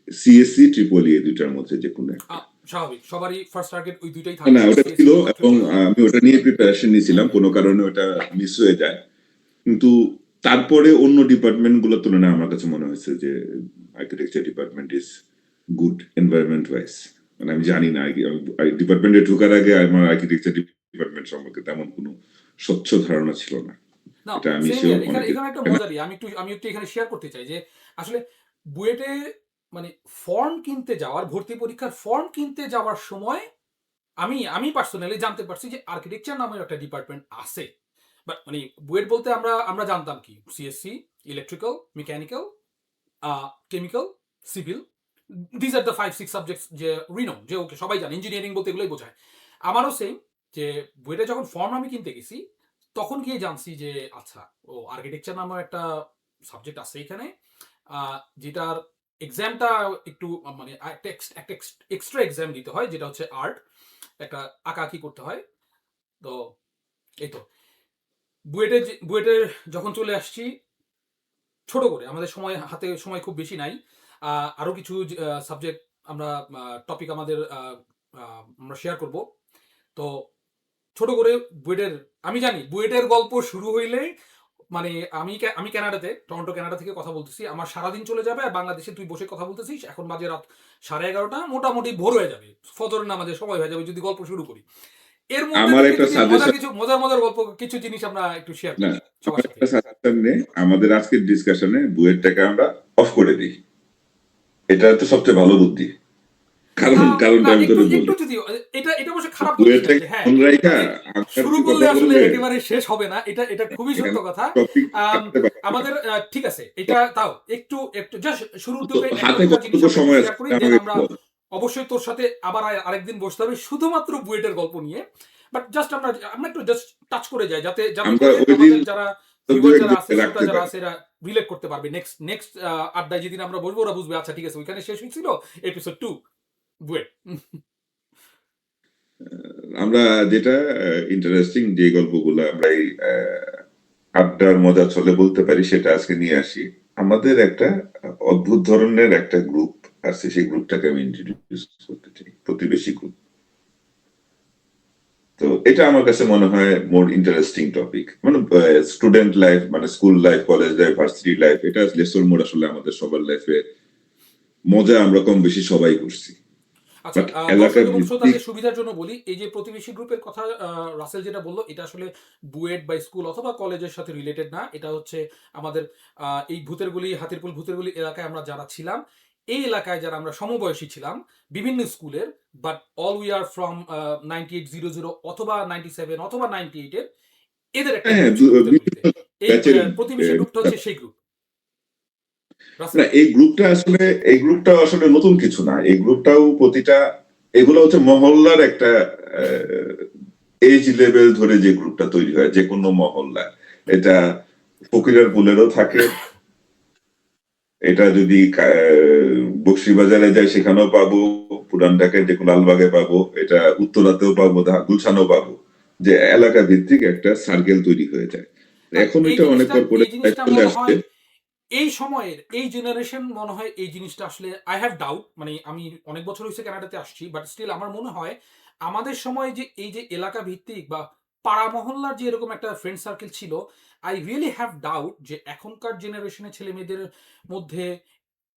সিএসসি ট্রিপল ই, দুইটার মধ্যে যে কোনো একটা। স্বাভাবিক, সবারই ফার্স্ট টার্গেট ওই দুইটাই থাকে, না, ওটা ছিল, সিএসসি অথবা এবং ট্রিপল ই। আমি ওটা নিয়ে প্রিপারেশন নিয়েছিলাম, কোনো কারণে ওটা মিস হয়ে যায়। কিন্তু তারপরে অন্য ডিপার্টমেন্ট গুলোর তুলনায় আমার কাছে মনে হয়েছে যে architecture department is good environment wise. মানে আমি জানি না, ডিপার্টমেন্টে ঢোকার আগে আমার আর্কিটেকচার ডিপার্টমেন্ট সম্পর্কে তেমন কোনো স্বচ্ছ ধারণা ছিল না। না, এটা আমি সেম শিওর ইয়ার। এখানে অনেকে। এখানে একটা মজারই, আমি একটু এখানে শেয়ার করতে চাই যে আসলে বুয়েটে মানে ফর্ম কিনতে যাওয়ার, ভর্তি পরীক্ষার ফর্ম কিনতে যাওয়ার সময় আমি পার্সোনালি জানতে পারছি যে আর্কিটেকচার নামের একটা ডিপার্টমেন্ট আছে। বাট মানে বুয়েট বলতে আমরা আমরা জানতাম কি CSC, electrical, mechanical, chemical, civil, these are the 5-6 subjects যে রিনো, যে ওকে সবাই জানে ইঞ্জিনিয়ারিং বলতে এগুলোই বোঝায়। আমারও সেম, যে বুয়েটে যখন ফর্ম আমি কিনতে গেছি তখন গিয়ে জানছি যে আচ্ছা, ও আর্কিটেকচার নামের একটা সাবজেক্ট আছে এখানে, যেটার এক্সামটা একটু মানে একটা এক্সট্রা এক্সাম দিতে হয়, যেটা হচ্ছে আর্ট, একটা আঁকাআঁকি করতে হয়। তো এই তো বুয়েটের যখন চলে আসছি, ছোট করে, আমাদের সময় হাতে সময় খুব বেশি নাই, আরো কিছু সাবজেক্ট আমরা টপিক আমাদের আমরা শেয়ার করব। তো ছোট করে বুয়েটের, আমি জানি বুয়েটের গল্প শুরু হইলে মানে আমি কানাডাতে, টরন্টো কানাডা থেকে কথা বলতেছি, আমার সারাদিন চলে যাবে, আর বাংলাদেশে তুই বসে কথা বলতেছিস, এখন বাজে রাত 11:30, মোটামুটি ভোর হয়ে যাবে, ফজর নামাজের সময় হয়ে যাবে যদি গল্প শুরু করি। এর মধ্যে আমার থেকে একটা যদি সাজেশন, কিছু মজার মজার গল্প, কিছু জিনিস আমরা একটু শেয়ার না, করি সবার আমার সাথে। একটা সাজেশন নেই, আমাদের আজকের ডিসকাশনে বুয়েটটাকে আমরা অফ করে দিই। এটা তো সবচেয়ে ভালো বুদ্ধি। কারণটা না, আমি একটু তোরে একটু বলি। যদি এটা এটা অবশ্য খারাপ বলিস না, যে বুয়েটটাকে হ্যাঁ মন রাইখা মানে আমরা শুরু একটু করলে কথা আসলে বললে একেবারে শেষ হবে না, এটা খুবই সত্য এখানে কথা। টপিক আম, থাকতে পারে। আমাদের ঠিক আছে, এটা তাও একটু একটু জাস্ট শুরুর তো দিকে একটা হাতে দুটা জিনিস কতটুকু আমরা একটু সময় আছে শেয়ার করি, দেন আমাকে আমরা বল। অবশ্যই তোর সাথে আবার আরেকদিন বসতে হবে শুধুমাত্র বুয়েটের গল্প নিয়ে। বাট জাস্ট আমরা আমরা একটু জাস্ট টাচ করে যাই, যাতে যাতে আমরা করে ওই দিন আমাদের যারা দু ভিউয়ার এক যারা দিন আছে, শ্রোতা রাখতে যারা পারি। আছে এরা রিলেট করতে পারবে। নেক্সট আড্ডায় যেদিন আমরা বসবো ওরা বুঝবে আচ্ছা ঠিক আছে ওইখানে শেষ হয়েছিল এপিসোড 2 বুয়েট। আমরা যেটা ইন্টারেস্টিং যে গল্পগুলো আমরা এই আড্ডার মজা চলে বলতে পারি সেটা আজকে নিয়ে আসি। আমাদের একটা অদ্ভুত ধরনের একটা গ্রুপ আছে, সেই গ্রুপটাকে আমি ইন্ট্রোডিউস করতে চাই, প্রতিবেশী গ্রুপ। তো এটা আমার কাছে মনে হয় মোর ইন্টারেস্টিং টপিক। মানে স্টুডেন্ট লাইফ, মানে school life, college life, varsity life, এটা লেসর মোড আসলে আমাদের সবার লাইফে মজা আমরা কম বেশি সবাই করছি। আচ্ছা, বাট এলাকা দর্শক এবং ভিত্তিক, শ্রোতাদের সুবিধার জন্য বলি, এই যে প্রতিবেশী গ্রুপের কথা রাসেল যেটা বলল, এটা আসলে বুয়েট বা স্কুল অথবা কলেজের সাথে রিলেটেড না। এটা হচ্ছে আমাদের এই ভূতেরগুলি, হাতিরপুল ভূতেরগুলি এলাকায় আমরা যারা ছিলাম, এই এলাকায় যারা আমরা সমবয়সী ছিলাম বিভিন্ন স্কুলের, but all we are from 9800 অথবা 97 অথবা 98-এর, এদের একটা হ্যাঁ, গ্রুপ ছিল ভূতেরগুলিতে। বিভিন্ন এই ব্যাচের প্রতিবেশী গ্রুপটা হচ্ছে সেই গ্রুপ। না, রাসেল। এই গ্রুপটা আসলে নতুন কিছু না। এই গ্রুপটাও প্রতিটা, এগুলো হচ্ছে মহল্লার একটা এজ লেভেল ধরে যে গ্রুপটা তৈরি হয় যে কোনো মহল্লায়। এটা ফকিরের পুলেরও থাকে, এটা যদি বকশিবাজারে যায় সেখানেও পাবো, পুরান ঢাকায় যে লালবাগে পাবো, এটা উত্তরাতেও পাবো, গুলশানেও পাবো, যে এলাকা ভিত্তিক একটা সার্কেল তৈরি হয়ে যায়। না, এখন এই এটা অনেক জিনিসটা পর পরে এই জিনিসটা চলে মনে আসছে। হয় এই সময়ের এই জেনারেশন মনে হয় এই জিনিসটা আসলে আই হ্যাভ ডাউট, মানে আমি অনেক বছর হয়েছে কানাডাতে আসছি, বাট স্টিল আমার মনে হয় আমাদের সময় যে এই যে এলাকা ভিত্তিক বা পাড়া মহল্লার যে এরকম একটা ফ্রেন্ড সার্কেল ছিল, আই রিয়েলি হ্যাভ ডাউট যে এখনকার জেনারেশনের ছেলে মেয়েদের মধ্যে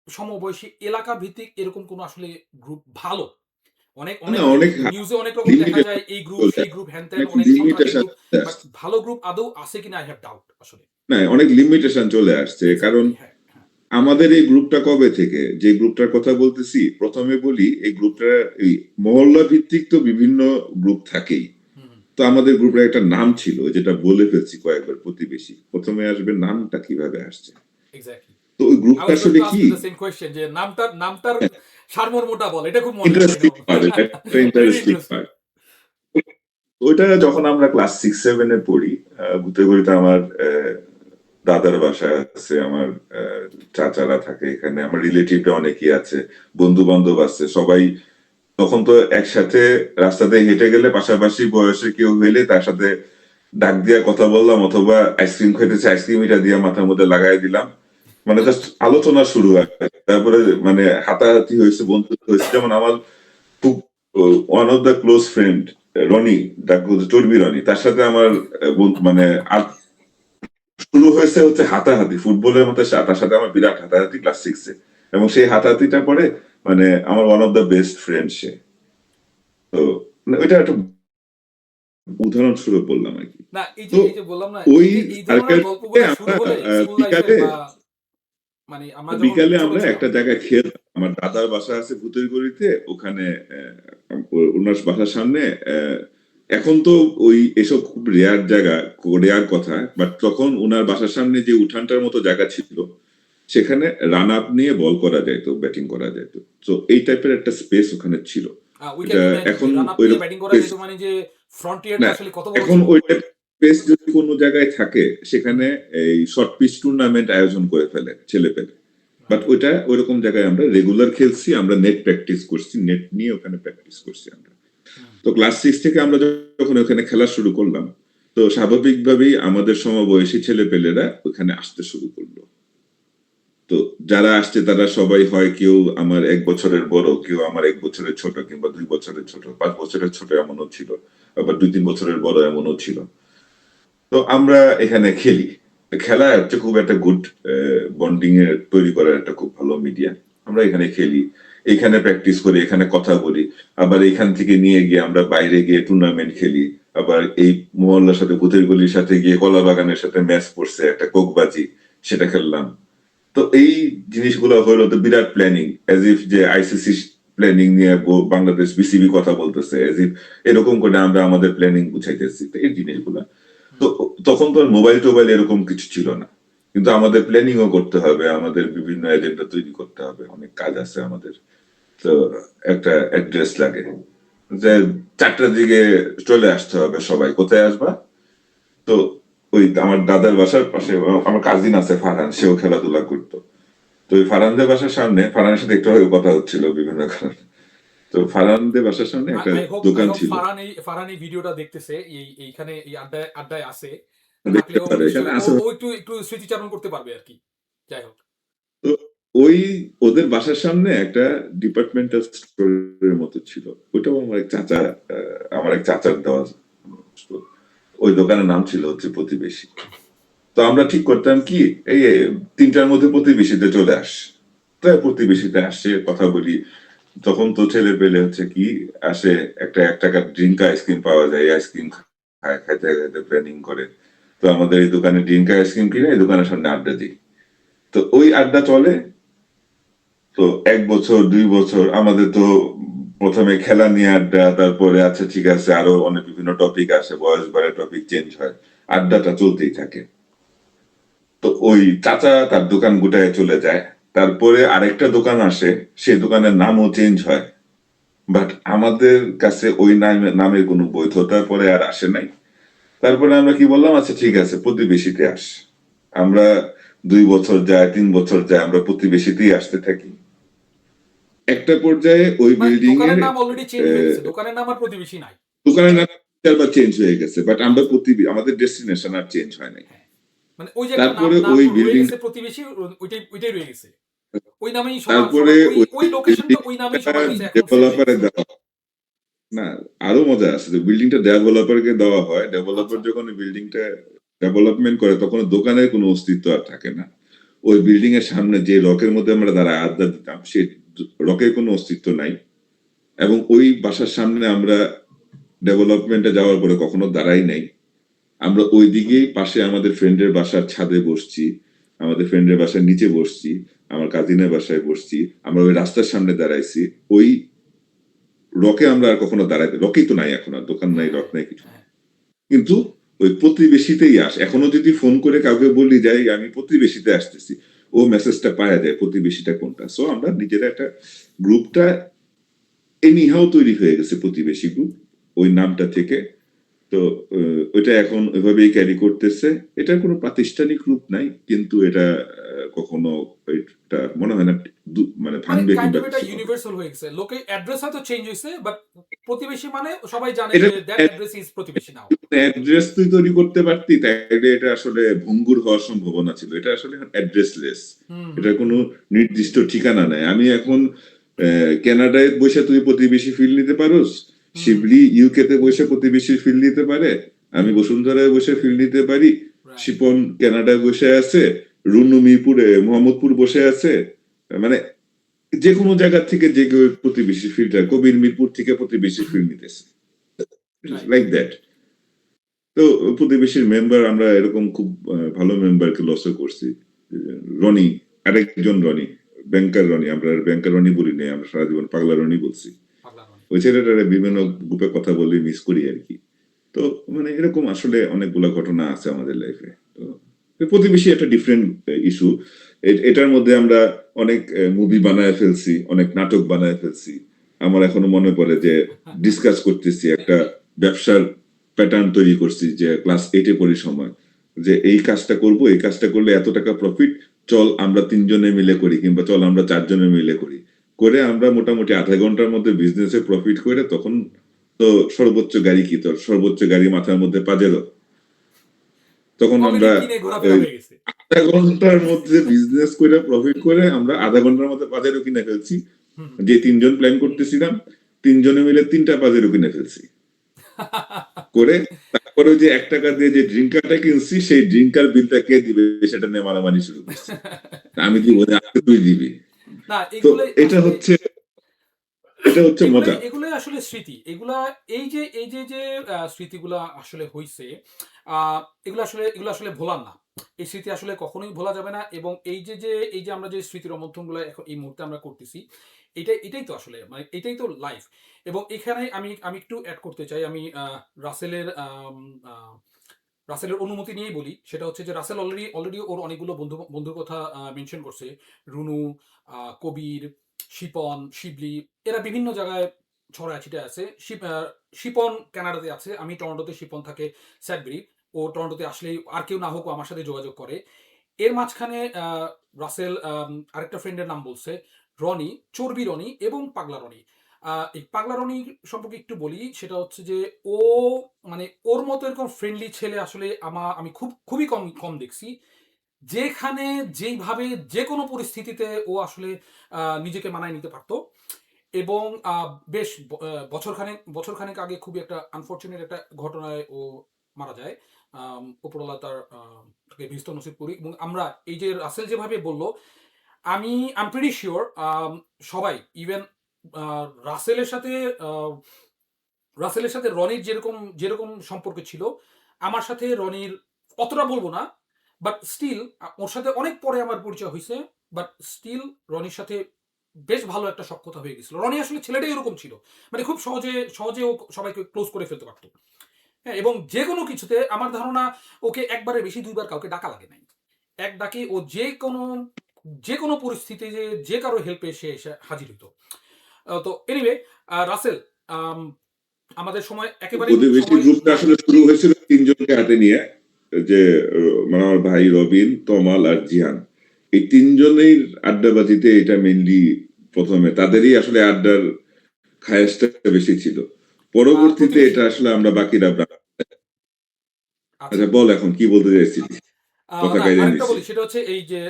সমবয়সী এলাকা ভিত্তিক এরকম কোনো আসলে গ্রুপ ভালো। অনেক না, অনেক অনেক নিউজে অনেক রকম দেখা লিমিটেশন যায় এই গ্রুপ চলে সেই আসছে, গ্রুপ হ্যান ত্যান অনেক অনেক সংখ্যাধিক লিমিটেশন গ্রুপ, চলে বাট আসছে। ভালো গ্রুপ আদৌ আছে কিনা আই হ্যাভ ডাউট আসলে। না, অনেক লিমিটেশন চলে আসছে, কারণ এক্স্যাক্টলি, হ্যাঁ, হ্যাঁ। আমাদের এই গ্রুপটা কবে থেকে, যে গ্রুপটার কথা বলতেছি, প্রথমে বলি এই গ্রুপটা এই মহল্লা ভিত্তিক তো বিভিন্ন গ্রুপ থাকেই। হুম, তো আমাদের গ্রুপের একটা নাম ছিল, যেটা বলে ফেলছি কয়েকবার, প্রতিবেশী। প্রথমে আসবে নামটা কিভাবে আসছে। এক্স্যাক্টলি। তো ওই I গ্রুপটা was going আসলে to ask কি, you the same question যে নামটার সারমর্মটা বল। এটা খুব মজার, I ইন্টারেস্টিং know. পার্ট, এটা একটা Very ইন্টারেস্টিং interesting. পার্ট। ওইটা যখন আমরা ক্লাস 6-7-এ পড়ি, ভূতেগড়িতে আমার দাদার বাসা আছে, আমার চাচারা থাকে এখানে, আমার রিলেটিভরা অনেকেই আছে, বন্ধু বান্ধব আছে সবাই। তখন তো একসাথে রাস্তাতে হেঁটে গেলে পাশাপাশি বয়সে কেউ হইলে তার সাথে ডাক দিয়া কথা বললাম, অথবা আইসক্রিম খাইতেছে, আইসক্রিম এটা দিয়ে মাথার মধ্যে লাগাই দিলাম, মানে জাস্ট আলোচনা শুরু হয়। তারপরে মানে হাতাহাতি হয়েছে, বন্ধুত্ব হয়েছে। যেমন আমার খুব one of the close friend Roni, চর্বি রনি, তার সাথে আমার মানে শুরু হয়েছে হচ্ছে হাতাহাতি, ফুটবলের মতো তার সাথে আমার বিরাট হাতাহাতি ক্লাস 6-এ। এবং সেই হাতাহাতিটা পরে মানে আমার one of the best friend সে। তো মানে ওইটা একটা উদাহরণস্বরূপ বললাম আর কি। না, তো এই যে বললাম না, ওই এই ধরনের সার্কেলে গল্পগুলা শুরু আমরা হলে স্কুল লাইফের বিকালে বা মানে আমরা যখন বিকালে ছোট আমরা ছিলাম। একটা জায়গায় খেলতাম। আমার দাদার বাসা আছে ভূতের গড়িতে, ওখানে ওনার বাসার সামনে এখন তো ওই এসব খুব রেয়ার জায়গা, রেয়ার কথা, বাট তখন ওনার বাসার সামনে যে উঠানটার মতো জায়গা ছিল, সেখানে রান আপ নিয়ে বল করা যাইতো, ব্যাটিং করা যাইতো। তো এই টাইপের একটা স্পেস ওখানে ছিল। উই ক্যান এটা ইমাজিন এখন যে রান আপ ওই নিয়ে ব্যাটিং করা স্পেস যেত, মানে যে ফ্রন্টিয়ারটা না, আসলে কত বড় এখন ছিল। ওই স্পেস যদি কোনো জায়গায় থাকে হুম, সেখানে এই শর্ট পিচ টুর্নামেন্ট আয়োজন করে ফেলে ছেলে পেলে। But right. ওইটা ওইরকম জায়গায় আমরা রেগুলার খেলছি, আমরা নেট প্র্যাকটিস করছি, নেট নিয়ে ওখানে প্র্যাকটিস করছি আমরা। হুম, তো ক্লাস 6 থেকে আমরা যখন ওখানে খেলা শুরু করলাম, তো স্বাভাবিকভাবেই আমাদের সমবয়সী ছেলে পেলেরা ওখানে আসতে শুরু করলো। তো যারা আসছে তারা সবাই হয় কেউ আমার 1 বছরের বড়, কেউ আমার 1 বছরের ছোট, কিংবা 2 বছরের ছোট, 5 বছরের ছোট এমনও ছিল, আবার 2-3 বছরের বড় এমনও ছিল। তো আমরা এখানে খেলি। খেলা হচ্ছে খুব একটা গুড বন্ডিং এর তৈরি করার একটা খুব ভালো মিডিয়া। আমরা এখানে খেলি, এখানে প্র্যাকটিস করি, এখানে কথা বলি, আবার এখান থেকে নিয়ে গিয়ে আমরা বাইরে গিয়ে টুর্নামেন্ট খেলি। আবার এই মহল্লার সাথে, ভূতের গলির সাথে গিয়ে কলা বাগানের সাথে ম্যাচ পড়ছে, একটা কোকবাজি, সেটা খেললাম। তো এই জিনিসগুলো হলো তো বিরাট প্ল্যানিং, এজ ইফ যে আইসিসি প্ল্যানিং নিয়ে বাংলাদেশ বিসিবি কথা বলতেছে, এজ ইফ এরকম করে আমরা আমাদের প্ল্যানিং বুঝাইতেছি। তো এই জিনিসগুলা তো, হুম। তখন তো আর মোবাইল টোবাইল এরকম কিছু ছিল না, কিন্তু আমাদের প্ল্যানিংও করতে হবে, আমাদের বিভিন্ন এজেন্ডা তৈরি করতে হবে, অনেক কাজ আছে আমাদের। তো একটা অ্যাড্রেস লাগে যে 4টার দিকে চলে আসতে হবে, সবাই কোথায় আসবা। তো ওই আমার দাদার বাসার পাশে আমার কাজিন আছে ফারহান, সেও খেলাধুলা করতো। তো ওই ফারহানদের বাসার সামনে, ফারহানের সাথে একটু আগে কথা হচ্ছিল বিভিন্ন কারণে। তো ফারহানদের বাসার সামনে একটা আই দোকান হোপ ছিল। ফারহান এই ভিডিওটা দেখতেছে, এইখানে এই আড্ডায় আছে। দেখতে থাকলেও পারে এখানে নিশ্চয়ই ও আছে। ও একটু একটু স্মৃতিচারণ করতে পারবে আর কি। যাই হোক। তো ওই ওদের বাসার সামনে একটা ডিপার্টমেন্টাল স্টোরের মতো ছিল। ওইটাও আমার এক চাচার দেওয়া store। ওই দোকানের নাম ছিল হচ্ছে প্রতিবেশী। তো আমরা ঠিক করতাম কি, এই ৩টার মধ্যে প্রতিবেশীতে চলে আস। তাই প্রতিবেশীতে আসে, কথা বলি। তখন তো ছেলে পেলে হচ্ছে কি, আসে একটা ১ টাকার ড্রিঙ্ক আইসক্রিম পাওয়া যায়, এই আইসক্রিম খায়, খাইতে খাইতে প্ল্যানিং করে। তো আমাদের এই দোকানে ড্রিঙ্ক আইসক্রিম কিনে এই দোকানের সামনে আড্ডা দিই। তো ওই আড্ডা চলে। তো ১ বছর ২ বছর আমাদের তো প্রথমে খেলা নিয়ে আড্ডা, তারপরে আচ্ছা ঠিক আছে আরো অনেক বিভিন্ন টপিক আসে, বয়স বাড়ে টপিক চেঞ্জ হয়, আড্ডাটা চলতেই থাকে। তো ওই চাচা তার দোকান গুটায় চলে যায়, তারপরে আরেকটা দোকান আসে, সেই দোকানের নামও চেঞ্জ হয়। বাট আমাদের কাছে ওই নামের কোনো বৈধতা পরে আর আসে নাই। তারপরে আমরা কি বললাম, আচ্ছা ঠিক আছে প্রতিবেশীতে আস। আমরা ২ বছর যায়, ৩ বছর যায়, আমরা প্রতিবেশীতেই আসতে থাকি। একটা পর্যায়ে ওই মানে বিল্ডিং এর দোকানের নাম অলরেডি চেঞ্জ হয়ে গেছে, দোকানের নাম আর প্রতিবেশী নাই। দোকানের নাম ৪ বার চেঞ্জ হয়ে গেছে, বাট আমরা আচ্ছা। আমাদের ডেস্টিনেশন আর চেঞ্জ হয় নাই। হ্যাঁ, মানে ওই যে একটা নাম তারপরে নাম ওই রয়ে বিল্ডিং, গেছে প্রতিবেশী, ওইটাই রয়ে গেছে। ওই নামেই সবার তারপরে সবার ওই ওই ওই লোকেশনটা ওই নামেই বিল্ডিংটা সবার কাছে এখন সেভ হয়ে ডেভেলপারে গেছে। দেওয়া। না, আরো মজা আছে যে বিল্ডিংটা ডেভেলপারকে দেওয়া হয়, ডেভেলপার আচ্ছা। যখন বিল্ডিংটা ডেভেলপমেন্ট করে তখন দোকানের কোনো অস্তিত্ব আর থাকে না। ওই বিল্ডিং এর সামনে যে রকের মধ্যে আমরা দাঁড়ায় আড্ডা দিতাম, সেই রকের কোনো অস্তিত্ব নাই। এবং ওই বাসার সামনে আমরা ডেভেলপমেন্টে যাওয়ার পরে কখনো দাঁড়াই নাই। আমরা ওই দিকেই পাশে আমাদের ফ্রেন্ডের বাসার ছাদে বসছি, আমাদের ফ্রেন্ডের বাসার নিচে বসছি, আমার কাজিনের বাসায় বসছি, আমরা ওই রাস্তার সামনে দাঁড়াইছি। ওই রকে আমরা আর কখনো দাঁড়াইতে, রকেই তো নাই এখন, আর দোকান নাই, হ্যাঁ, রক হ্যাঁ, নাই, কিছু নাই। হ্যাঁ। কিন্তু ওই প্রতিবেশীতেই এখনো যদি ফোন করে কাউকে বলি যাই আমি প্রতিবেশীতে আসতেছি, ও মেসেজটা পাওয়া যায় প্রতিবেশীটা কোনটা। সো আমরা নিজেরা একটা গ্রুপটা এনিহাও তৈরি হয়ে গেছে, প্রতিবেশী গ্রুপ, ওই নামটা থেকে। তো ওইটা এখন ওইভাবেই ক্যারি করতেছে। এটার কোনো প্রাতিষ্ঠানিক রূপ নাই, কিন্তু এটা কখনো এটা মনে হয় না মানে মানে ভাঙবে কাইন্ড কিংবা অফ এটা কিছু হবে। ইউনিভার্সাল হয়ে গেছে। লোকে অ্যাড্রেস হয়তো চেঞ্জ হইছে, বাট প্রতিবেশী মানে সবাই জানে এটা যে দ্যাট অ্যাড্রেস ইজ প্রতিবেশী নাও। অ্যাড্রেস তুই তৈরি করতে পারতি, তাইলে এটা আসলে ভঙ্গুর হওয়ার সম্ভাবনা ছিল। এটা আসলে অ্যাড্রেসলেস। হুম, হুম, এটার কোনো হুম, নির্দিষ্ট ঠিকানা নাই। আমি এখন কানাডায় বসে তুই প্রতিবেশী ফিল নিতে পারোস, হুম, শিবলি ইউকে তে বসে প্রতিবেশীর ফিল নিতে পারে, আমি হুম, বসুন্ধরায় বসে ফিল নিতে পারি, রাইট। শিপন কানাডায় বসে আছে, রুনু মিরপুরে মোহাম্মদপুর বসে আছে। মানে যে কোনো জায়গা থেকে যে কেউ প্রতিবেশী ফিল্টার, কবির মিরপুর থেকে প্রতিবেশী ফিল নিতেছে, রাইট। Like that. তো প্রতিবেশীর মেম্বার আমরা এরকম খুব ভালো মেম্বারকে লসও করছি। রনি, আরেকজন রনি, ব্যাংকার রনি, আমরা ব্যাংকার রনি বলি নাই, আমরা সারা জীবন পাগলা রনি বলছি। পাগলা রনি। ওই ছেলেটারে বিভিন্ন গ্রুপে কথা বলে মিস করি আর কি। তো মানে এরকম আসলে অনেকগুলা ঘটনা আছে আমাদের লাইফে। তো প্রতিবেশী একটা ডিফারেন্ট ইস্যু। এটার মধ্যে আমরা অনেক মুভি বানায় ফেলছি, অনেক নাটক বানায় ফেলছি। আমার এখনো মনে পড়ে যে ডিসকাস করতেছি একটা ব্যবসার প্যাটার্ন তৈরি করছি, যে ক্লাস 8-এ পড়ি সময়, যে এই কাজটা করব, এই কাজটা করলে এত টাকা প্রফিট, চল আমরা 3 জনে মিলে করি, কিংবা চল আমরা 4 জনে মিলে করি। করে আমরা মোটামুটি আধা ঘন্টার মধ্যে বিজনেসে প্রফিট করে, তখন তো সর্বোচ্চ গাড়ি কি, তোর সর্বোচ্চ গাড়ি মাথার মধ্যে পাজেরো। তখন অলরেডি আমরা কিনে ঘোরাফেরা ওই হয়ে গেছে। আধা ঘন্টার মধ্যে বিজনেস করে প্রফিট করে আমরা আধা ঘন্টার মধ্যে পাজেরো কিনে ফেলছি। হুম। যে 3 জন প্ল্যান করতেছিলাম, 3 জনে মিলে 3টা পাজেরো কিনে ফেলছি। করে তারপরে ওই যে 1 টাকা দিয়ে যে ড্রিঙ্কারটা কিনছি, সেই ড্রিঙ্কার বিলটা কে দিবে সেটা নিয়ে মারামারি শুরু করছি। আমি দিব না, আজকে তুই দিবি। না, তো এগুলোই এটা আসলে হচ্ছে এটা হচ্ছে এগুলাই মজা। এগুলাই আসলে স্মৃতি। এগুলা এই যে স্মৃতিগুলা আসলে হইছে, আ এগুলো আসলে ভোলার না। এই স্মৃতি আসলে কখনোই ভোলা যাবে না, এবং এই যে আমরা যে স্মৃতির রোমন্থনগুলা এখন এই মুহূর্তে আমরা করতেছি, এটাই তো আসলে মানে এটাই তো লাইফ। এবং এখানে আমি একটু এড করতে চাই। আমি রাসেলের রাসেলের অনুমতি নিয়েই বলি। সেটা হচ্ছে যে রাসেল অলরেডি ওর অনেকগুলো বন্ধুর কথা মেনশন করছে। রুনু, কবির, শিপন, শিবলি, এরা বিভিন্ন জায়গায় ছড়ায় ছিটায় আছে। শিপন কানাডাতে আছে। আমি টরন্টোতে, শিপন থাকে স্যাডবেরি। ও টরন্টোতে আসলেই আর কেউ না হোক ও আমার সাথে যোগাযোগ করে। এর মাঝখানে রাসেল আরেকটা ফ্রেন্ডের নাম বলছে, রনি, চর্বি রনি এবং পাগলা রনি। এই পাগলা রনি সম্পর্কে একটু বলি, সেটা হচ্ছে যে ও মানে ওর মতো এরকম ফ্রেন্ডলি ছেলে আসলে আমি খুবই কম কম দেখছি। যেখানে যেইভাবে যে কোনো পরিস্থিতিতে ও আসলে নিজেকে মানায় নিতে পারতো। এবং বেশ বছরখানেক আগে খুবই একটা আনফরচুনেট একটা ঘটনায় ও মারা যায়। উপরওয়ালা তাকে বিস্তর নসিব করি। এবং আমরা এই যে রাসেল যেভাবে বলল, আই এম প্রিটি শিওর সবাই ইভেন রাসেলের সাথে আহ, রাসেলের সাথে রনির যেরকম যেরকম সম্পর্ক ছিল, আমার সাথে রনির অতটা বলবো না, বাট স্টিল ওর সাথে অনেক পরে আমার পরিচয় হয়েছে। বাট স্টিল রনির সাথে বেশ ভালো একটা সখ্যতা হয়ে গেছিল। রনি আসলে ছেলেটাই এরকম ছিল, মানে খুব সহজে সহজে ও সবাইকে ক্লোজ করে ফেলতে পারতো। হ্যাঁ, এবং যে কোনো কিছুতে আমার ধারণা ওকে একবারে বেশি দুইবার কাউকে ডাকা লাগে নাই। এক ডাকে ও যে কোনো পরিস্থিতিতে যে কারো হেল্পে সে এসে হাজির হতো। তো এনিওয়ে, রাসেল, আম, আমাদের সময় একেবারেই প্রতিবেশী সময় গ্রুপটা নাই। আসলে শুরু হয়েছিল তিনজনকে হাতে নিয়ে, যে মানে আমার ভাই রবিন, তমাল আর জিহান। এই তিনজনের আড্ডাবাজিতে এটা মেইনলি প্রথমে তাদেরই আসলে আড্ডার খায়েশটা বেশি ছিল। পরবর্তীতে প্রতিবেশী। এটা আসলে আমরা বাকিরা আচ্ছা। আচ্ছা বল এখন কি বলতে চাইছিলি, কথা না, কাইরে আরেকটা নিছি। বলি, সেটা হচ্ছে এই যে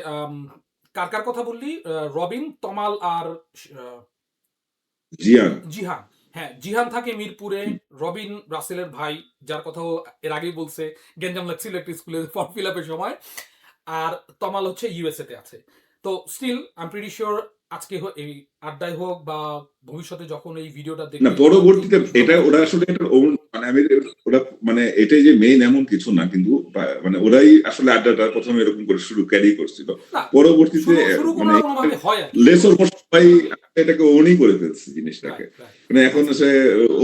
কার কার কথা বললি? রবিন, তমাল আর আহ, জিয়ান। জিহান। হ্যাঁ, জিহান থাকে মিরপুরে। রবিন রাসেলের ভাই, যার কথাও এর আগেই বলছে, গেঞ্জাম লাগছিল একটা স্কুলে ফর্ম ফিল আপের সময়। আর তমাল হচ্ছে ইউএসএ তে আছে। তো still I am pretty sure আজকে এই আড্ডায় হোক বা ভবিষ্যতে যখন এই ভিডিওটা না দেখবে পরবর্তীতে এটা যখন ওরা আসলে এটা মানে আমি ওরা মানে এটাই যে মেইন এমন কিছু না, কিন্তু মানে ওরাই আসলে আড্ডাটা প্রথমে এরকম করে শুরু ক্যারি করছিল। না, পরবর্তীতে শুরু শুরু কোনো মানে না কোনো ভাবে হয় আর কি। লেসর সবাই এটাকে ওনই করে ফেলছে জিনিসটাকে। Right, right. মানে এখন আচ্ছা। সে